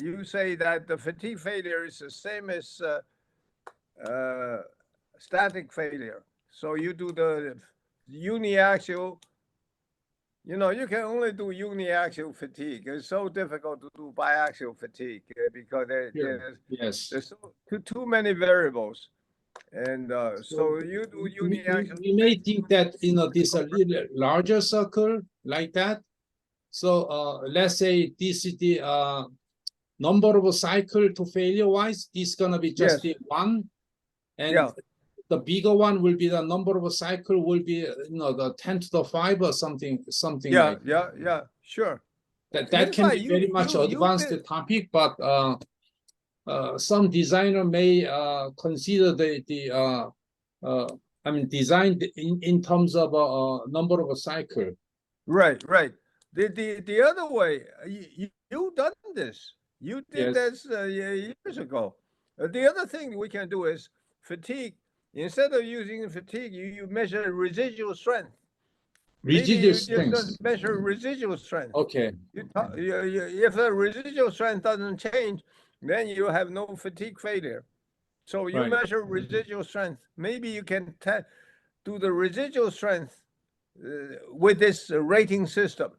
you say that the fatigue failure is the same as static failure. So you do the uniaxial. You can only do uniaxial fatigue. It's so difficult to do biaxial fatigue because
Yes.
there's too many variables. And so you do uniaxial.
We may think that this a little larger circle like that. So let's say this is the number of cycle to failure wise. This is gonna be just the one, and the bigger one will be the number of cycle will be the 10 to the 5 or something like that.
Yeah, sure.
That can be very much advanced topic, but some designer may consider I mean, design in terms of number of a cycle.
Right. The other way, you done this. You did this years ago. The other thing we can do is fatigue. Instead of using fatigue, you measure residual strength.
Residual strength.
Just measure residual strength.
Okay.
If the residual strength doesn't change, then you have no fatigue failure. So you measure residual strength. Maybe you can do the residual strength with this rating system,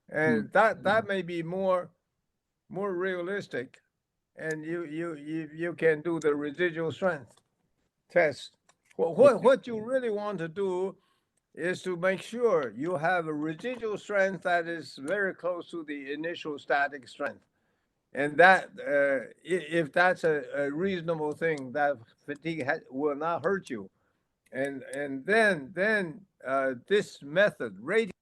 and that may be more realistic, and you can do the residual strength test. What you really want to do is to make sure you have a residual strength that is very close to the initial static strength. And that, if that's a reasonable thing, that fatigue will not hurt you. And then this method, rating,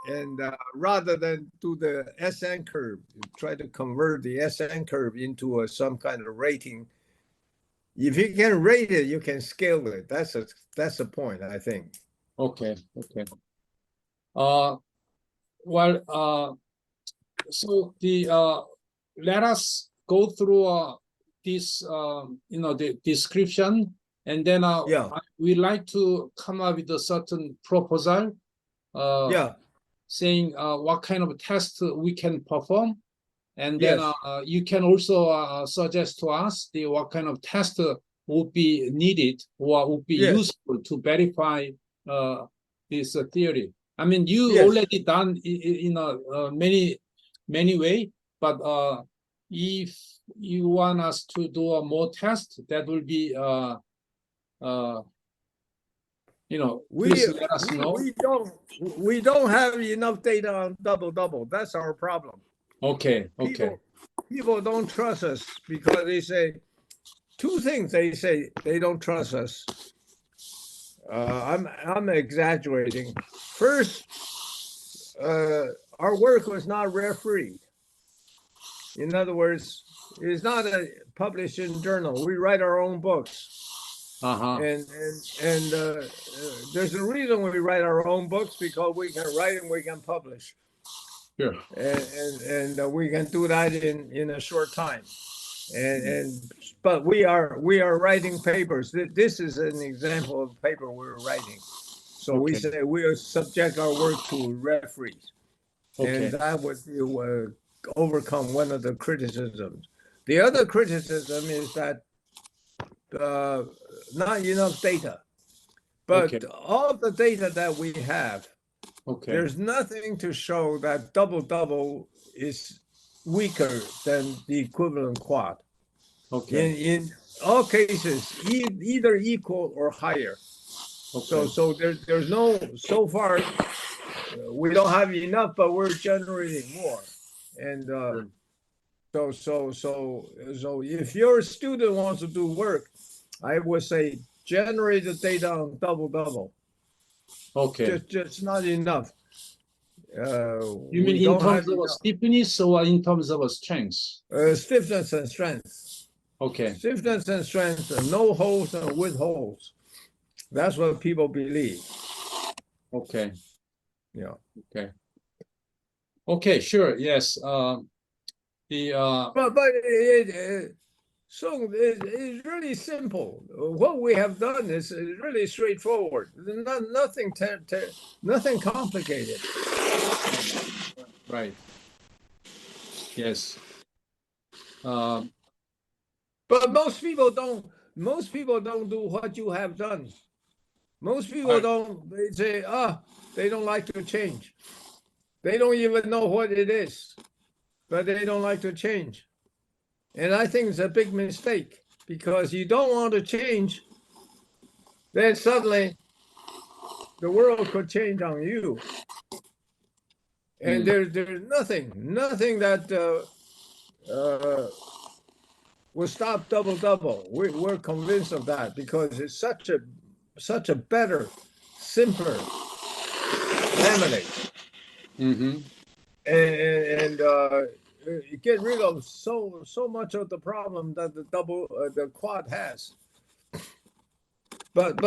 and rather than do the SN curve, try to convert the SN curve into some kind of rating. If you can rate it, you can scale it. That's the point, I think.
Okay. Well, so let us go through this the description, and then we like to come up with a certain proposal saying what kind of test we can perform, and then you can also suggest to us what kind of test would be needed or would be useful to verify this theory. I mean, you already done many many way, but if you want us to do a more test, that will be please let us know.
We don't have enough data on double. That's our problem.
Okay.
People don't trust us because they say two things. They say they don't trust us. I'm exaggerating. First, our work was not refereed. In other words, it's not published in journal. We write our own books. And there's a reason we write our own books, because we can write and we can publish.
Sure.
And we can do that in a short time. But we are writing papers. This is an example of paper we're writing. So we say we subject our work to referees, and that would overcome one of the criticisms. The other criticism is that not enough data, but all the data that we have, there's nothing to show that double is weaker than the equivalent quad. In all cases, either equal or higher. So there's no, so far we don't have enough, but we're generating more. And so if your student wants to do work, I would say generate the data on double. Just not enough.
You mean in terms of stiffness or in terms of strength?
Stiffness and strength. Stiffness and strength, and no holes and with holes. That's what people believe. Yeah.
Okay, sure. Yes.
So it's really simple. What we have done is really straightforward. Nothing complicated.
Right. Yes.
But most people don't do what you have done. Most people don't. They say, they don't like to change. They don't even know what it is, but they don't like to change. And I think it's a big mistake, because you don't want to change, then suddenly the world could change on you. And there's nothing that will stop double. We're convinced of that, because it's such a better, simpler laminate. And get rid of so much of the problem that the quad has. But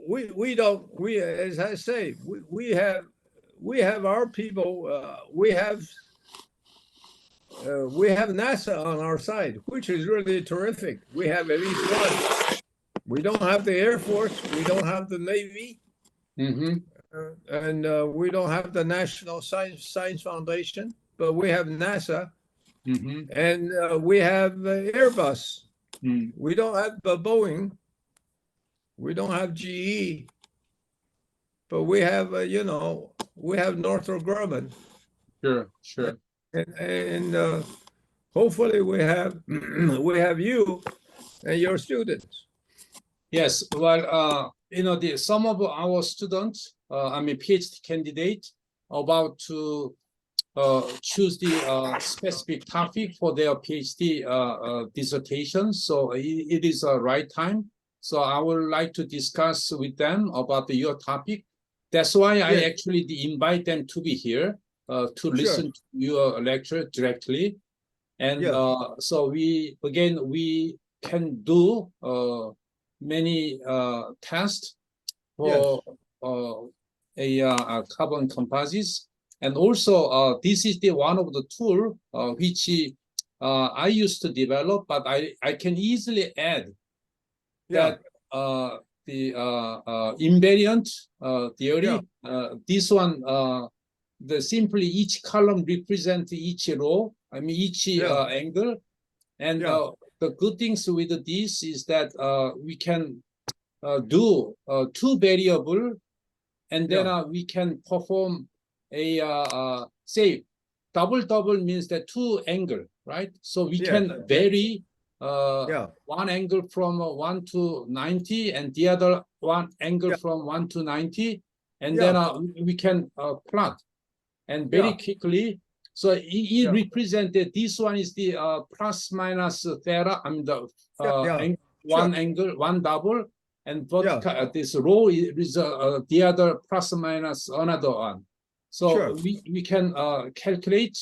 we don't, as I say, we have our people. We have NASA on our side, which is really terrific. We have at least one. We don't have the Air Force. We don't have the Navy. And we don't have the National Science Foundation, but we have NASA. And we have Airbus. We don't have Boeing. We don't have GE. But we have, we have Northrop Grumman.
Sure.
And hopefully we have you and your students.
Yes. Well, some of our students, PhD candidate, about to choose the specific topic for their PhD dissertation. So it is a right time. So I would like to discuss with them about your topic. That's why I actually invite them to be here to listen to your lecture directly. And so we can do many tests for a carbon composites. And also, this is the one of the tool which I used to develop, but I can easily add that the invariant theory. This one, simply each column represents each row. Each angle, and the good things with this is that we can do two variable, and then we can perform a say double means that two angle, right? So we
Yeah.
can vary
Yeah.
one angle from 1 to 90 and the other one angle
Yeah.
from 1 to 90, and
Yeah.
then we can plot and very
Yeah.
quickly. So it
Yeah.
represented, this one is the plus minus theta, I mean the
Yeah.
one
Sure.
angle, one double, and
Yeah.
this row is the other plus minus another one. So
Sure.
we can calculate.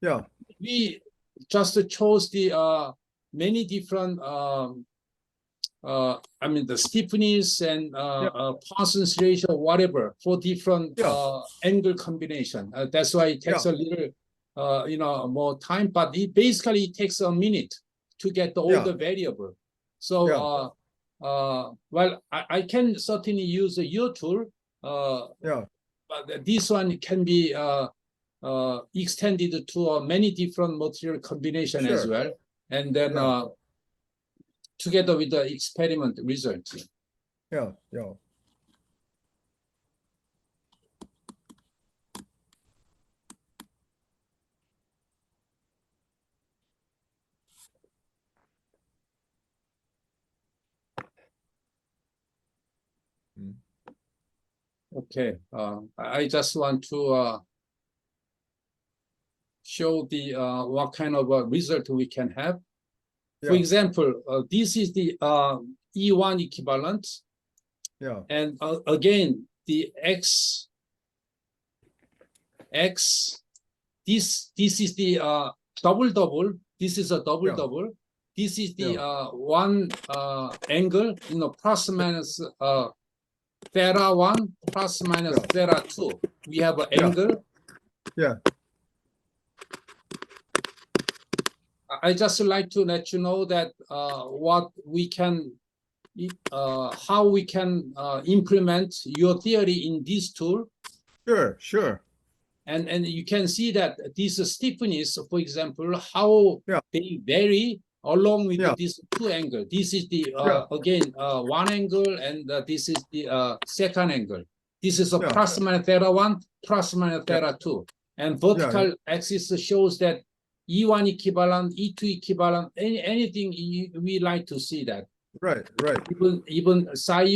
Yeah.
We just chose the many different I mean the stiffness and Parsons ratio, whatever, for different
Yeah.
angle combination. That's why it takes
Yeah.
a little more time, but it basically takes a minute to get all
Yeah.
the variable. So well, I can certainly use your tool,
Yeah.
but this one can be extended to many different material combination as
Sure.
well, and then
Yeah.
together with the experiment result.
Yeah. Yeah.
Okay, I just want to show the what kind of result we can have. For
Yeah.
example, this is the E1 equivalent,
Yeah.
and again the X, this is the double. This is a double
Yeah.
double. This is the one angle, plus minus theta 1 plus minus
Yeah.
theta 2. We have an
Yeah.
angle.
Yeah.
I just like to let you know that what we can, how we can implement your theory in this tool.
Sure. Sure.
And you can see that this stiffness, for example, how they vary along with these two angles. This is the again one angle, and this is the second angle. This is a plus minus theta 1, plus minus theta 2, and vertical axis shows that E1 equivalent, E2 equivalent, anything we like to see that.
Right. Right.
Even Tsai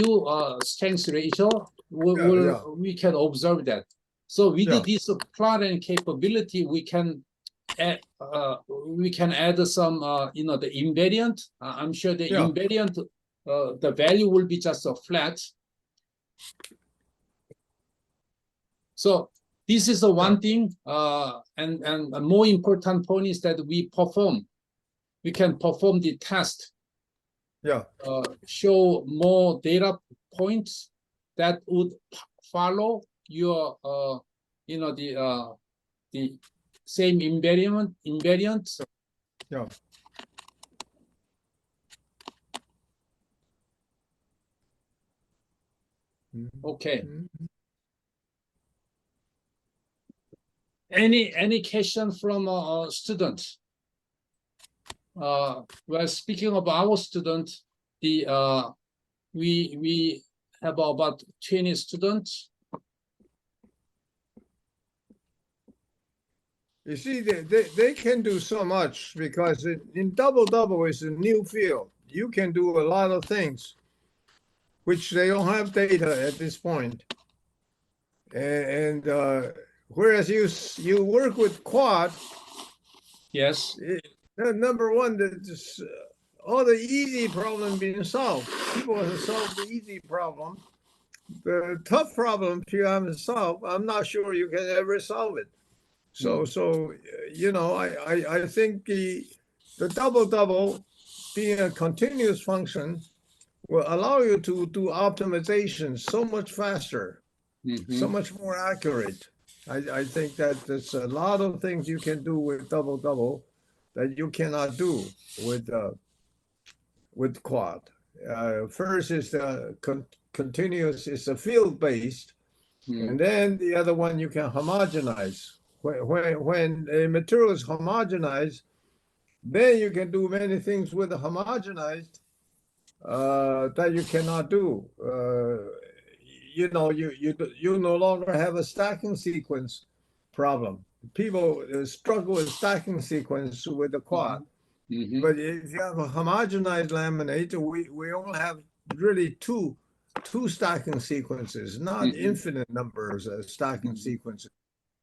strength ratio, we can observe that. So with this plot and capability, we can add some, the invariant. I'm sure the invariant, the value will be just a flat. So this is the one thing, and a more important point is that we can perform the test. Show more data points that would follow your the same invariant.
Yeah.
Okay. Any question from a student? Well, speaking of our student, the we have about 20 students.
You see, they can do so much because in double is a new field. You can do a lot of things, which they don't have data at this point. And whereas you work with quad,
yes,
number one, all the easy problem being solved. People have solved the easy problem. The tough problem, if you haven't solved, I'm not sure you can ever solve it. So I think the double being a continuous function will allow you to do optimization so much faster, so much more accurate. I think that there's a lot of things you can do with double that you cannot do with quad. First is the continuous, is a field based, and then the other one you can homogenize. When a material is homogenized, then you can do many things with the homogenized that you cannot do. You no longer have a stacking sequence problem. people struggle with stacking sequence with the quad.
Mhm.
But if you have a homogenized laminate, we only have really two stacking sequences, not
Mhm.
infinite numbers of stacking
Mhm.
sequences.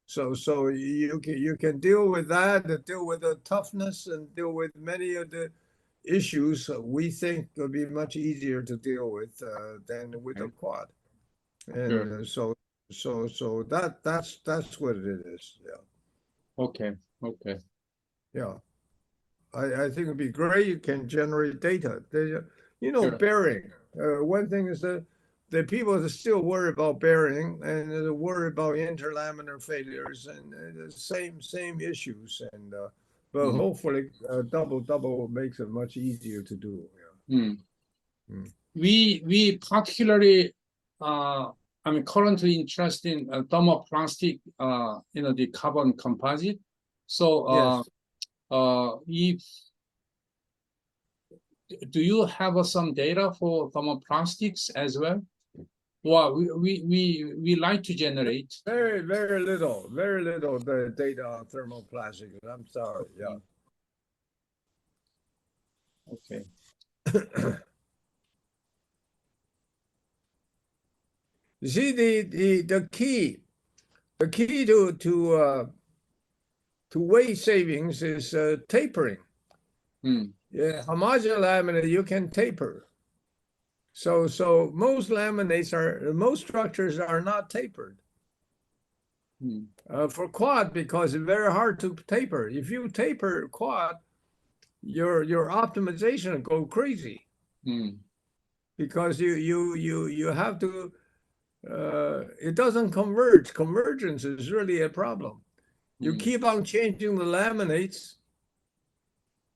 So you can deal with that, deal with the toughness, and deal with many of the issues we think will be much easier to deal with than with a
Okay.
quad.
Sure.
And so that's what it is. Yeah,
Okay. Okay.
yeah. I think it'd be great. You can generate data.
Sure.
Bearing. One thing is that the people are still worry about bearing and they're worried about interlaminar failures and the same issues. And but
Mm.
hopefully, double makes it much easier to do.
Mm.
Mm.
We particularly currently interested in thermoplastic the carbon composite. So
Yes.
if do you have some data for thermoplastics as well? Well, we like to generate.
Very little the data on thermoplastics. I'm sorry. Yeah.
Okay.
You see the key to weight savings is tapering.
Mm.
Yeah, homogeneous laminate you can taper. So most structures are not tapered.
Mm.
For quad, because it's very hard to taper. If you taper quad, your optimization will go crazy
Mm.
because you have to. It doesn't converge. Convergence is really a problem. You
Mm.
keep on changing the laminates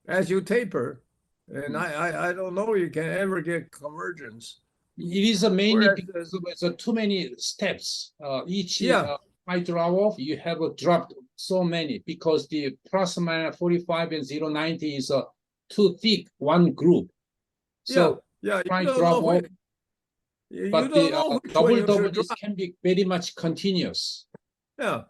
as you taper, and I don't know you can ever get convergence.
It is mainly
Whereas
because there's too many steps. Each
Yeah.
I drop off, you have dropped so many because the plus minus 45 and 090 is too thick, one group. So
yeah,
I
you don't
drop
know
off,
you
but
don't
the
know which one
double
you should drop.
can be very much continuous.
Yeah.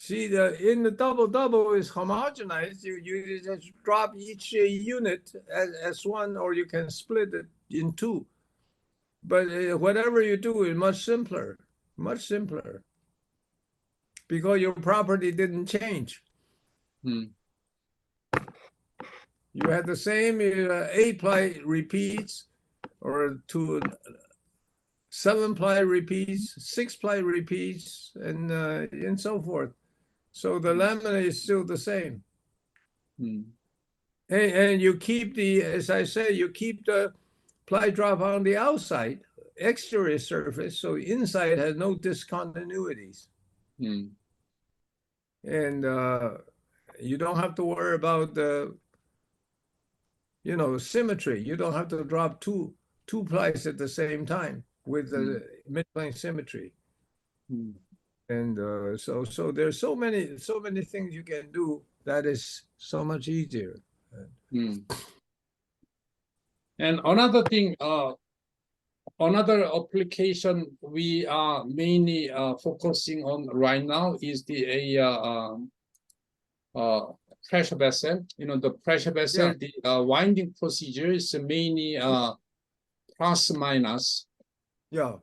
See, in the double is homogenized. You just drop each unit as one, or you can split it in two. But whatever you do is much simpler, because your property didn't change.
Mm.
You had the same 8-ply repeats, or 7-ply repeats, 6-ply repeats, and so forth. So the laminate is still the same.
Mm.
And you keep as I say, you keep the ply drop on the outside, exterior surface, so inside has no discontinuities.
Mm.
And you don't have to worry about the, symmetry. You don't have to drop two plies at the same time with the midplane symmetry.
Mm.
And so there's so many things you can do that is so much easier.
Mm. And another thing, another application we are mainly focusing on right now is the pressure vessel. The pressure vessel, the winding procedure is mainly plus minus,
Yeah.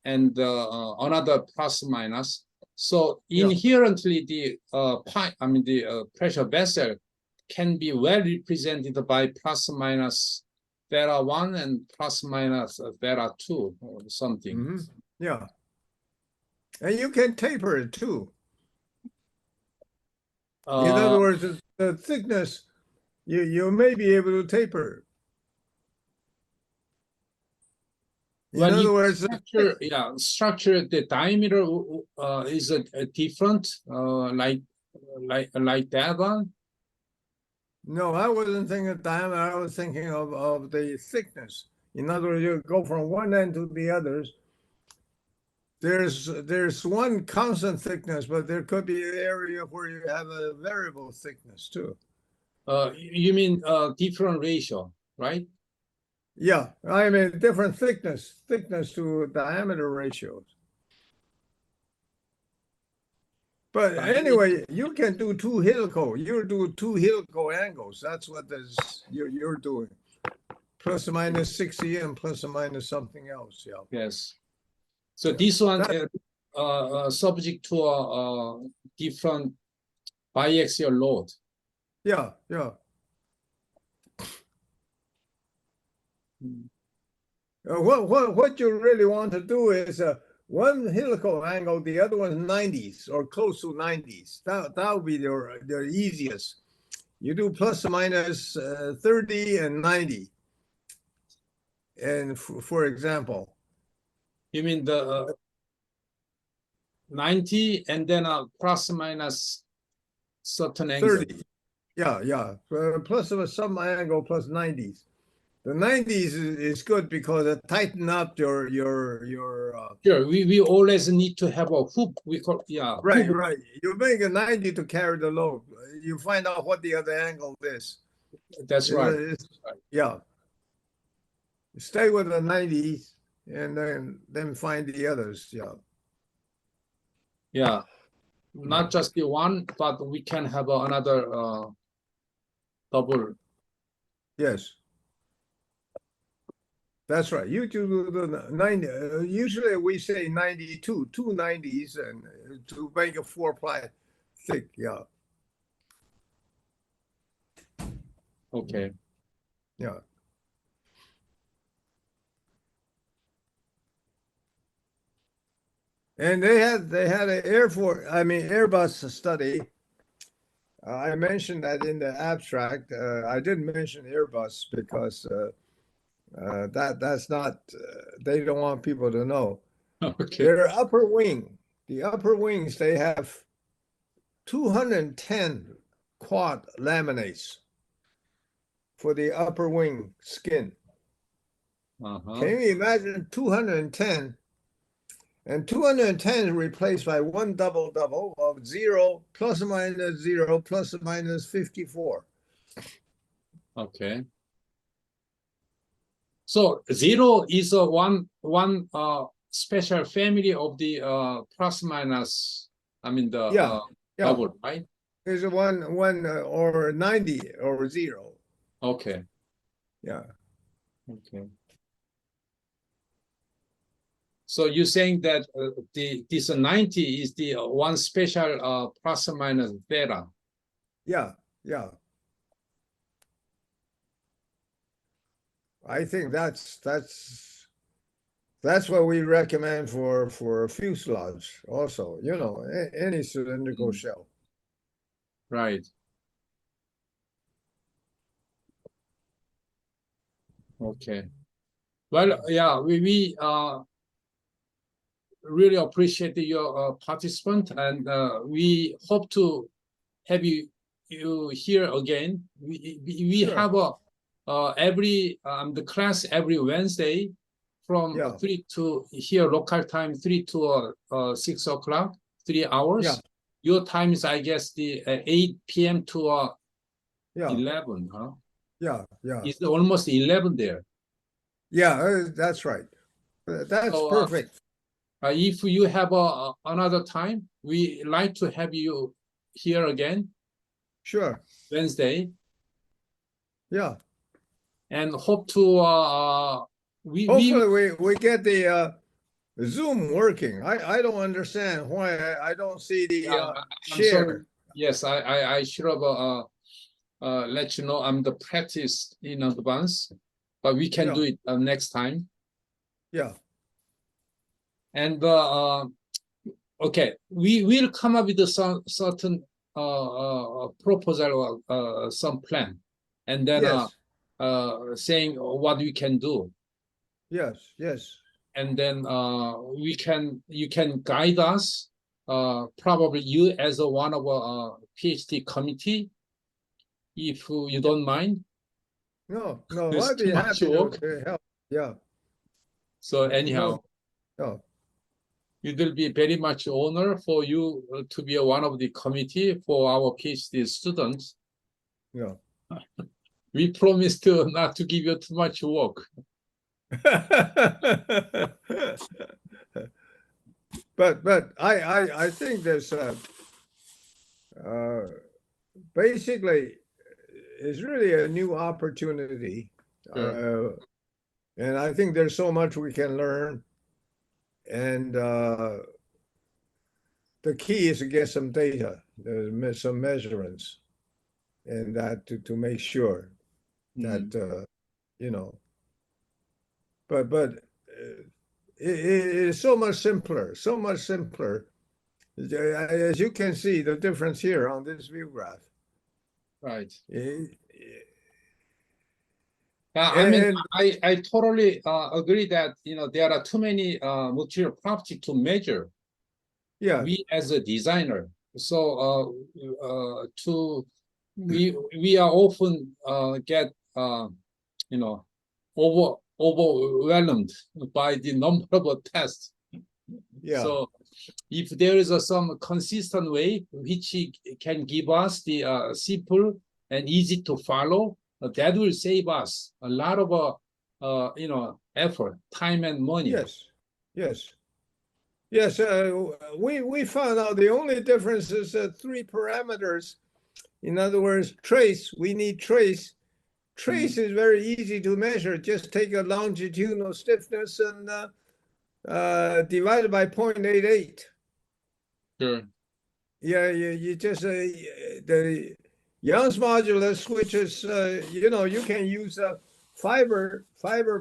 and another plus minus. So inherently, the pressure vessel can be well represented by plus minus theta 1 and plus minus theta 2 or something.
Mm-hmm. Yeah. And you can taper it too. In other words, the thickness, you may be able to taper. In other words,
structure, the diameter is different, like that one.
No, I wasn't thinking of diameter. I was thinking of the thickness. In other words, you go from one end to the others. There's one constant thickness, but there could be an area where you have a variable thickness too.
You mean different ratio, right?
Yeah, I mean different thickness to diameter ratios. But
I-
anyway, you can do two helical. You do two helical angles. That's what you're doing. Plus or minus 60 and plus or minus something else. Yeah.
Yes. So
Yeah.
this one subject to a different biaxial load.
Yeah. Yeah.
Mm.
What you really want to do is one helical angle, the other one's 90s or close to 90s. That would be the easiest. You do plus or minus 30 and 90. And for example,
You mean the 90 and then a plus minus certain angle.
30. Yeah. Plus of some angle plus 90s. The 90s is good because it tighten up your
Sure, we always need to have a hook. We call
right.
hook.
You make a 90 to carry the load. You find out what the other angle is.
That's
You know,
right.
it's- Yeah. Stay with the 90s and then find the others. Yeah.
Yeah, not just the one, but we can have another double.
Yes. That's right. You do the 90. Usually we say 92, two 90s, and to make a 4-ply thick. Yeah.
Okay.
Yeah. And they had an Airbus study. I mentioned that in the abstract. I didn't mention Airbus because that's not. They don't want people to know.
Okay.
Their upper wing, the upper wings, they have 210 quad laminates for the upper wing skin.
Uh-huh.
Can you imagine 210? And 210 is replaced by one double of 0 plus or minus 0 plus or minus 54.
Okay. So 0 is one special family of the plus minus. I mean the
Yeah.
double, right?
There's a one or 90 or 0.
Okay.
Yeah.
Okay. So you're saying that this 90 is the one special plus or minus theta.
Yeah. I think that's what we recommend for fuselage also, any cylindrical shell.
Right. Okay. Well, yeah, we really appreciate your participant, and we hope to have you here again. We
Sure.
have every the class every Wednesday from
Yeah.
3 to here local time 3 to 6 o'clock, 3 hours.
Yeah.
Your time is, I guess, the 8 p.m. to
Yeah.
11, huh?
Yeah.
It's almost 11 there.
Yeah, that's right. That's
So,
perfect.
If you have another time, we like to have you here again
Sure.
Wednesday,
Yeah.
and hope to
Hopefully we get the Zoom working. I don't understand why I don't see the
I'm
share.
sorry. Yes, I should have let you know I'm the practice in advance, but we can
Yeah.
do it next time.
Yeah.
And okay, we will come up with some certain proposal or some plan, and then
Yes.
saying what we can do,
Yes.
and then you can guide us. Probably you as one of a PhD committee, if you don't mind.
No,
It's
I'd be
too much
happy
work.
to help. Yeah.
So anyhow,
No.
it will be very much honor for you to be one of the committee for our PhD students.
Yeah.
We promise to not to give you too much work.
But I think there's basically, it's really a new opportunity. And I think there's so much we can learn. And the key is to get some data, some measurements, and that to make sure that, you know, but it is so much simpler, so much simpler. As you can see, the difference here on this view graph.
Right.
It-
I mean,
and
I totally agree that, you know, there are too many material property to measure.
yeah,
We as a designer, so we are often get you know, overwhelmed by the number of tests.
yeah.
So if there is some consistent way which can give us the simple and easy to follow, that will save us a lot of you know, effort, time, and money.
Yes, yes, yes. We found out the only difference is 3 parameters. In other words, trace. We need trace. Trace is very easy to measure. Just take a longitudinal stiffness and divide it by 0.88.
Sure.
Yeah, you just the Young's modulus, which is you know, you can use a fiber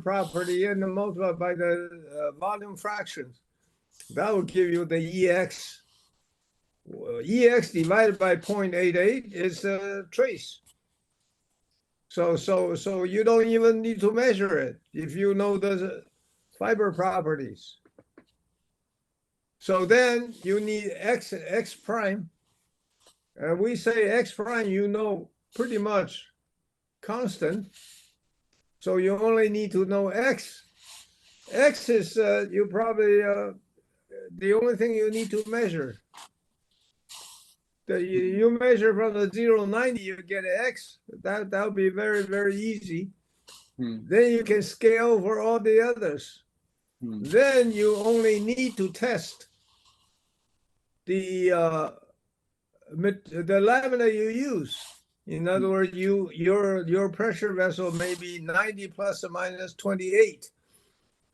property and multiply by the volume fractions. That will give you the EX. EX divided by 0.88 is a trace. So you don't even need to measure it if you know the fiber properties. So then you need X prime. We say X prime, you know, pretty much constant. So you only need to know X. X is you probably the only thing you need to measure. You measure from the 0 to 90, you get X. That'll be very, very easy. Then you can scale for all the others. Then you only need to test the lamina you use. In other words, your pressure vessel may be 90 plus or minus 28.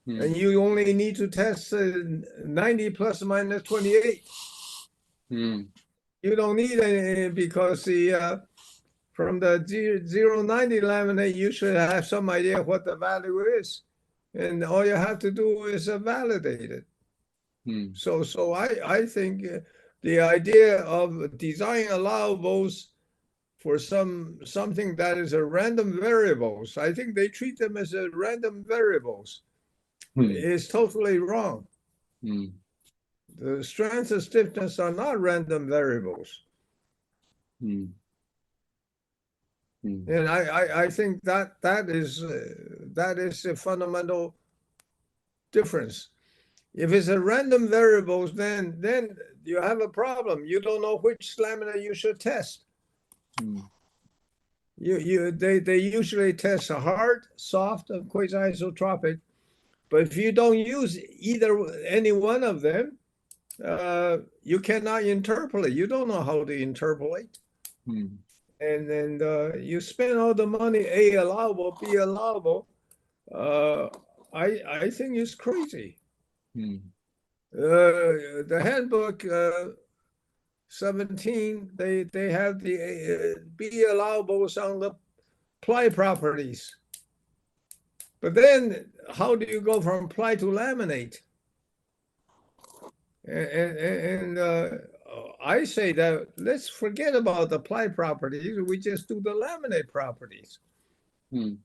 And you only need to test 90 plus or minus 28. You don't need any because the from the 0 to 90 laminate, you should have some idea what the value is. And all you have to do is validate it. So I think the idea of design allowables for something that is a random variables, I think they treat them as a random variables, is totally wrong. The strength and stiffness are not random variables. And I think that is a fundamental difference. If it's a random variables, then you have a problem. You don't know which lamina you should test. They usually test hard, soft, and quasi-isotropic. But if you don't use any one of them, you cannot interpolate. You don't know how to interpolate. And then you spend all the money, A, allowable, B, allowable. I think it's crazy. The handbook 17, they have the B allowables on the ply properties. But then how do you go from ply to laminate? And I say that let's forget about the ply properties. We just do the laminate properties. The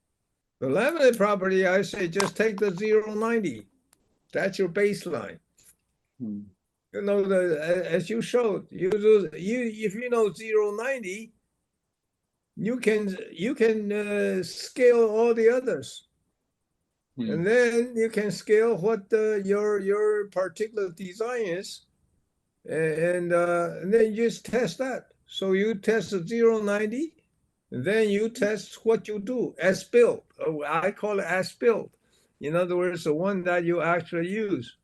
laminate property, I say, just take the 0 to 90. That's your baseline. You know, as you showed, if you know 0 to 90, you can scale all the others. And then you can scale what your particular design is, and then you just test that. So you test the 0 to 90, and then you test what you do as built. I call it as built. In other words, the one that you actually use.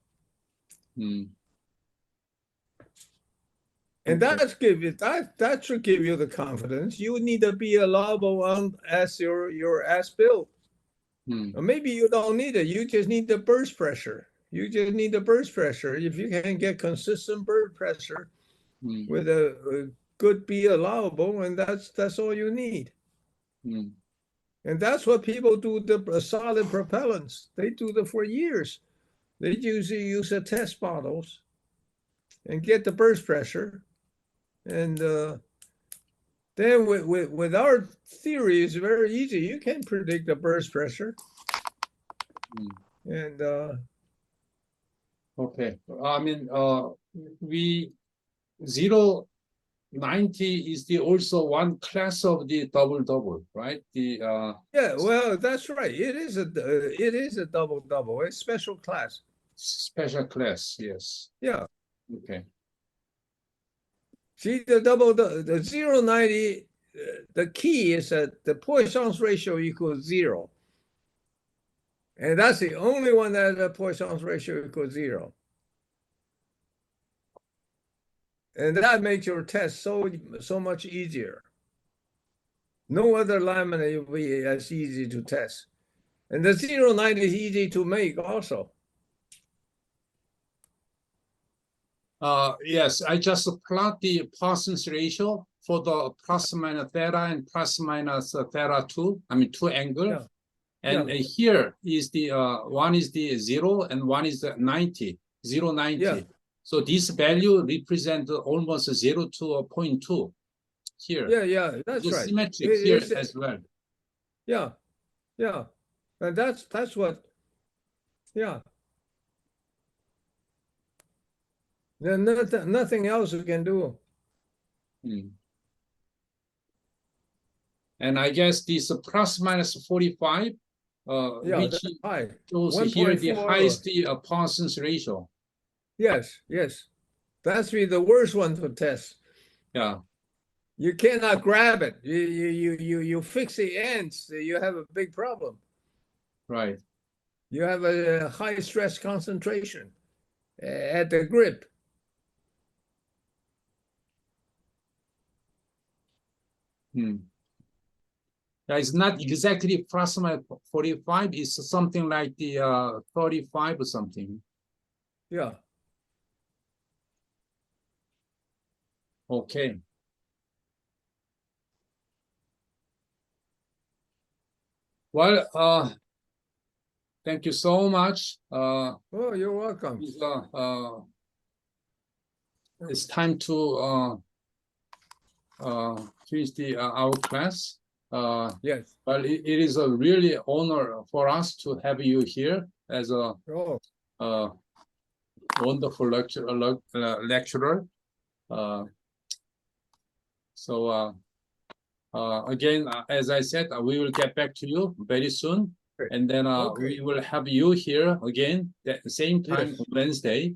And
Okay.
that should give you the confidence. You need to be allowable as your as built. Or maybe you don't need it. You just need the burst pressure. You just need the burst pressure. If you can get consistent burst pressure with a good be allowable, and that's all you need. And that's what people do. The solid propellants, they do that for years. They usually use the test models and get the burst pressure, and then with our theory, it's very easy. You can predict the burst pressure, and
Okay. I mean, we 090 is the also one class of the double, right? The
yeah, well, that's right. It is a double, a special class.
special class. Yes.
Yeah.
Okay.
See, the 090, the key is that the Poisson's ratio equals 0. And that's the only one that the Poisson's ratio equals 0. And that makes your test so much easier. No other laminate will be as easy to test. And the 090 is easy to make also.
Yes, I just plot the Poisson's ratio for the plus minus theta and plus minus theta 2, I mean 2 angle.
Yeah.
And here is the one is the 0 and one is the 90, 090.
Yeah.
So this value represent almost 0 to 0.2 here.
Yeah, that's
So
right.
symmetric here as well.
Yeah. And that's what, yeah. There's nothing else we can do.
And I guess this plus minus 45, which
that's high.
shows here the
1.4.
highest Poisson's ratio.
Yes. That's really the worst one to test.
Yeah.
You cannot grab it. You fix the ends, you have a big problem.
Right.
You have a high stress concentration at the grip.
It's not exactly plus minus 45, it's something like the 35 or something.
Yeah.
Okay. Well, thank you so much.
Oh, you're welcome.
It's time to finish our class.
Yes.
But it is a really honor for us to have you here as a wonderful lecturer. Again, as I said, we will get back to you very soon, and then we will have you here again at the same time on Wednesday.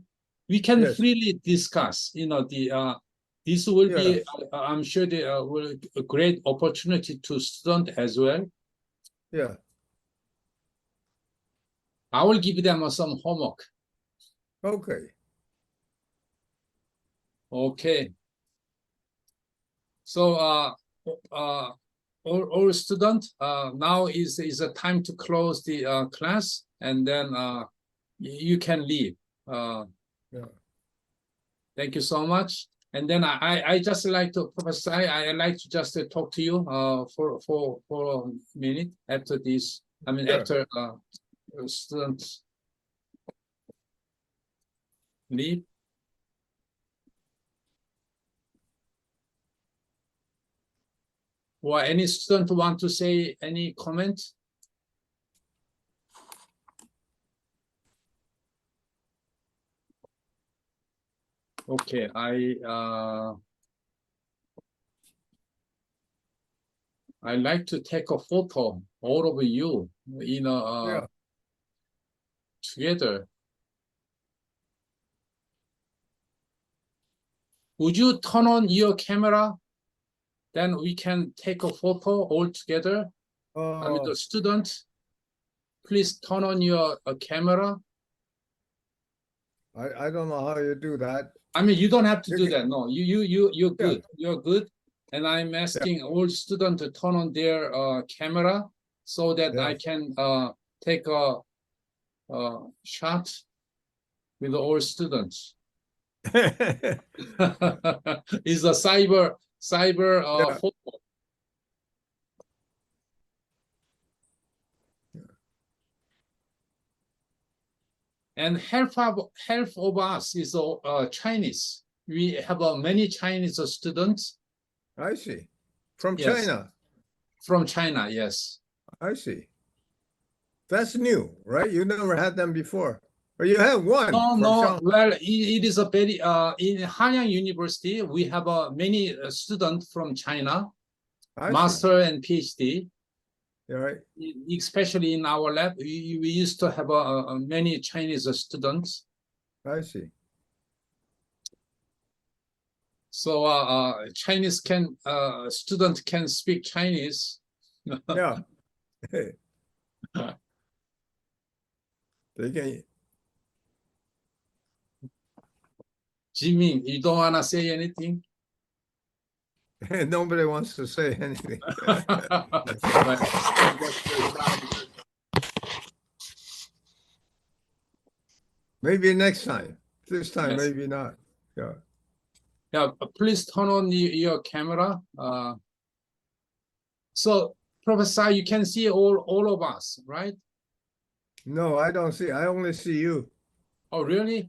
We can freely discuss. This will be, I'm sure, a great opportunity to students as well.
Yeah.
I will give them some homework.
Okay.
Okay. So, all students, now is a time to close the class, and then you can leave. Thank you so much. And then I just like to, Professor Tsai, I like to just talk to you for a minute after this. I mean, after students leave. Or any student want to say any comment? Okay, I like to take a photo, all of you, together. Would you turn on your camera? Then we can take a photo all together. I mean, the student, please turn on your camera.
I don't know how you do that.
I mean, you don't have to do
Okay.
that. No, you're good. You're good. And I'm asking all students to turn on their camera so that
Yeah.
I can take a shot with all students. It's a cyber
Yeah.
photo. And half of us is Chinese. We have many Chinese students
I see. From
Yes.
China.
from China. Yes.
I see. That's new, right? You never had them before. Or you have one
No,
from
no.
Shanghai.
Well, it is a very in Hanyang University. We have many students from China,
I see.
master and PhD.
All right.
Especially in our lab, we used to have many Chinese students.
I see.
So Chinese student can speak Chinese.
Yeah. They can.
Jimin, you don't wanna say anything?
Nobody wants to say anything. Maybe next time. This time,
Yes.
maybe not. Yeah.
Yeah, please turn on your camera. So, Professor, you can see all of us, right?
No, I don't see. I only see you.
Oh, really?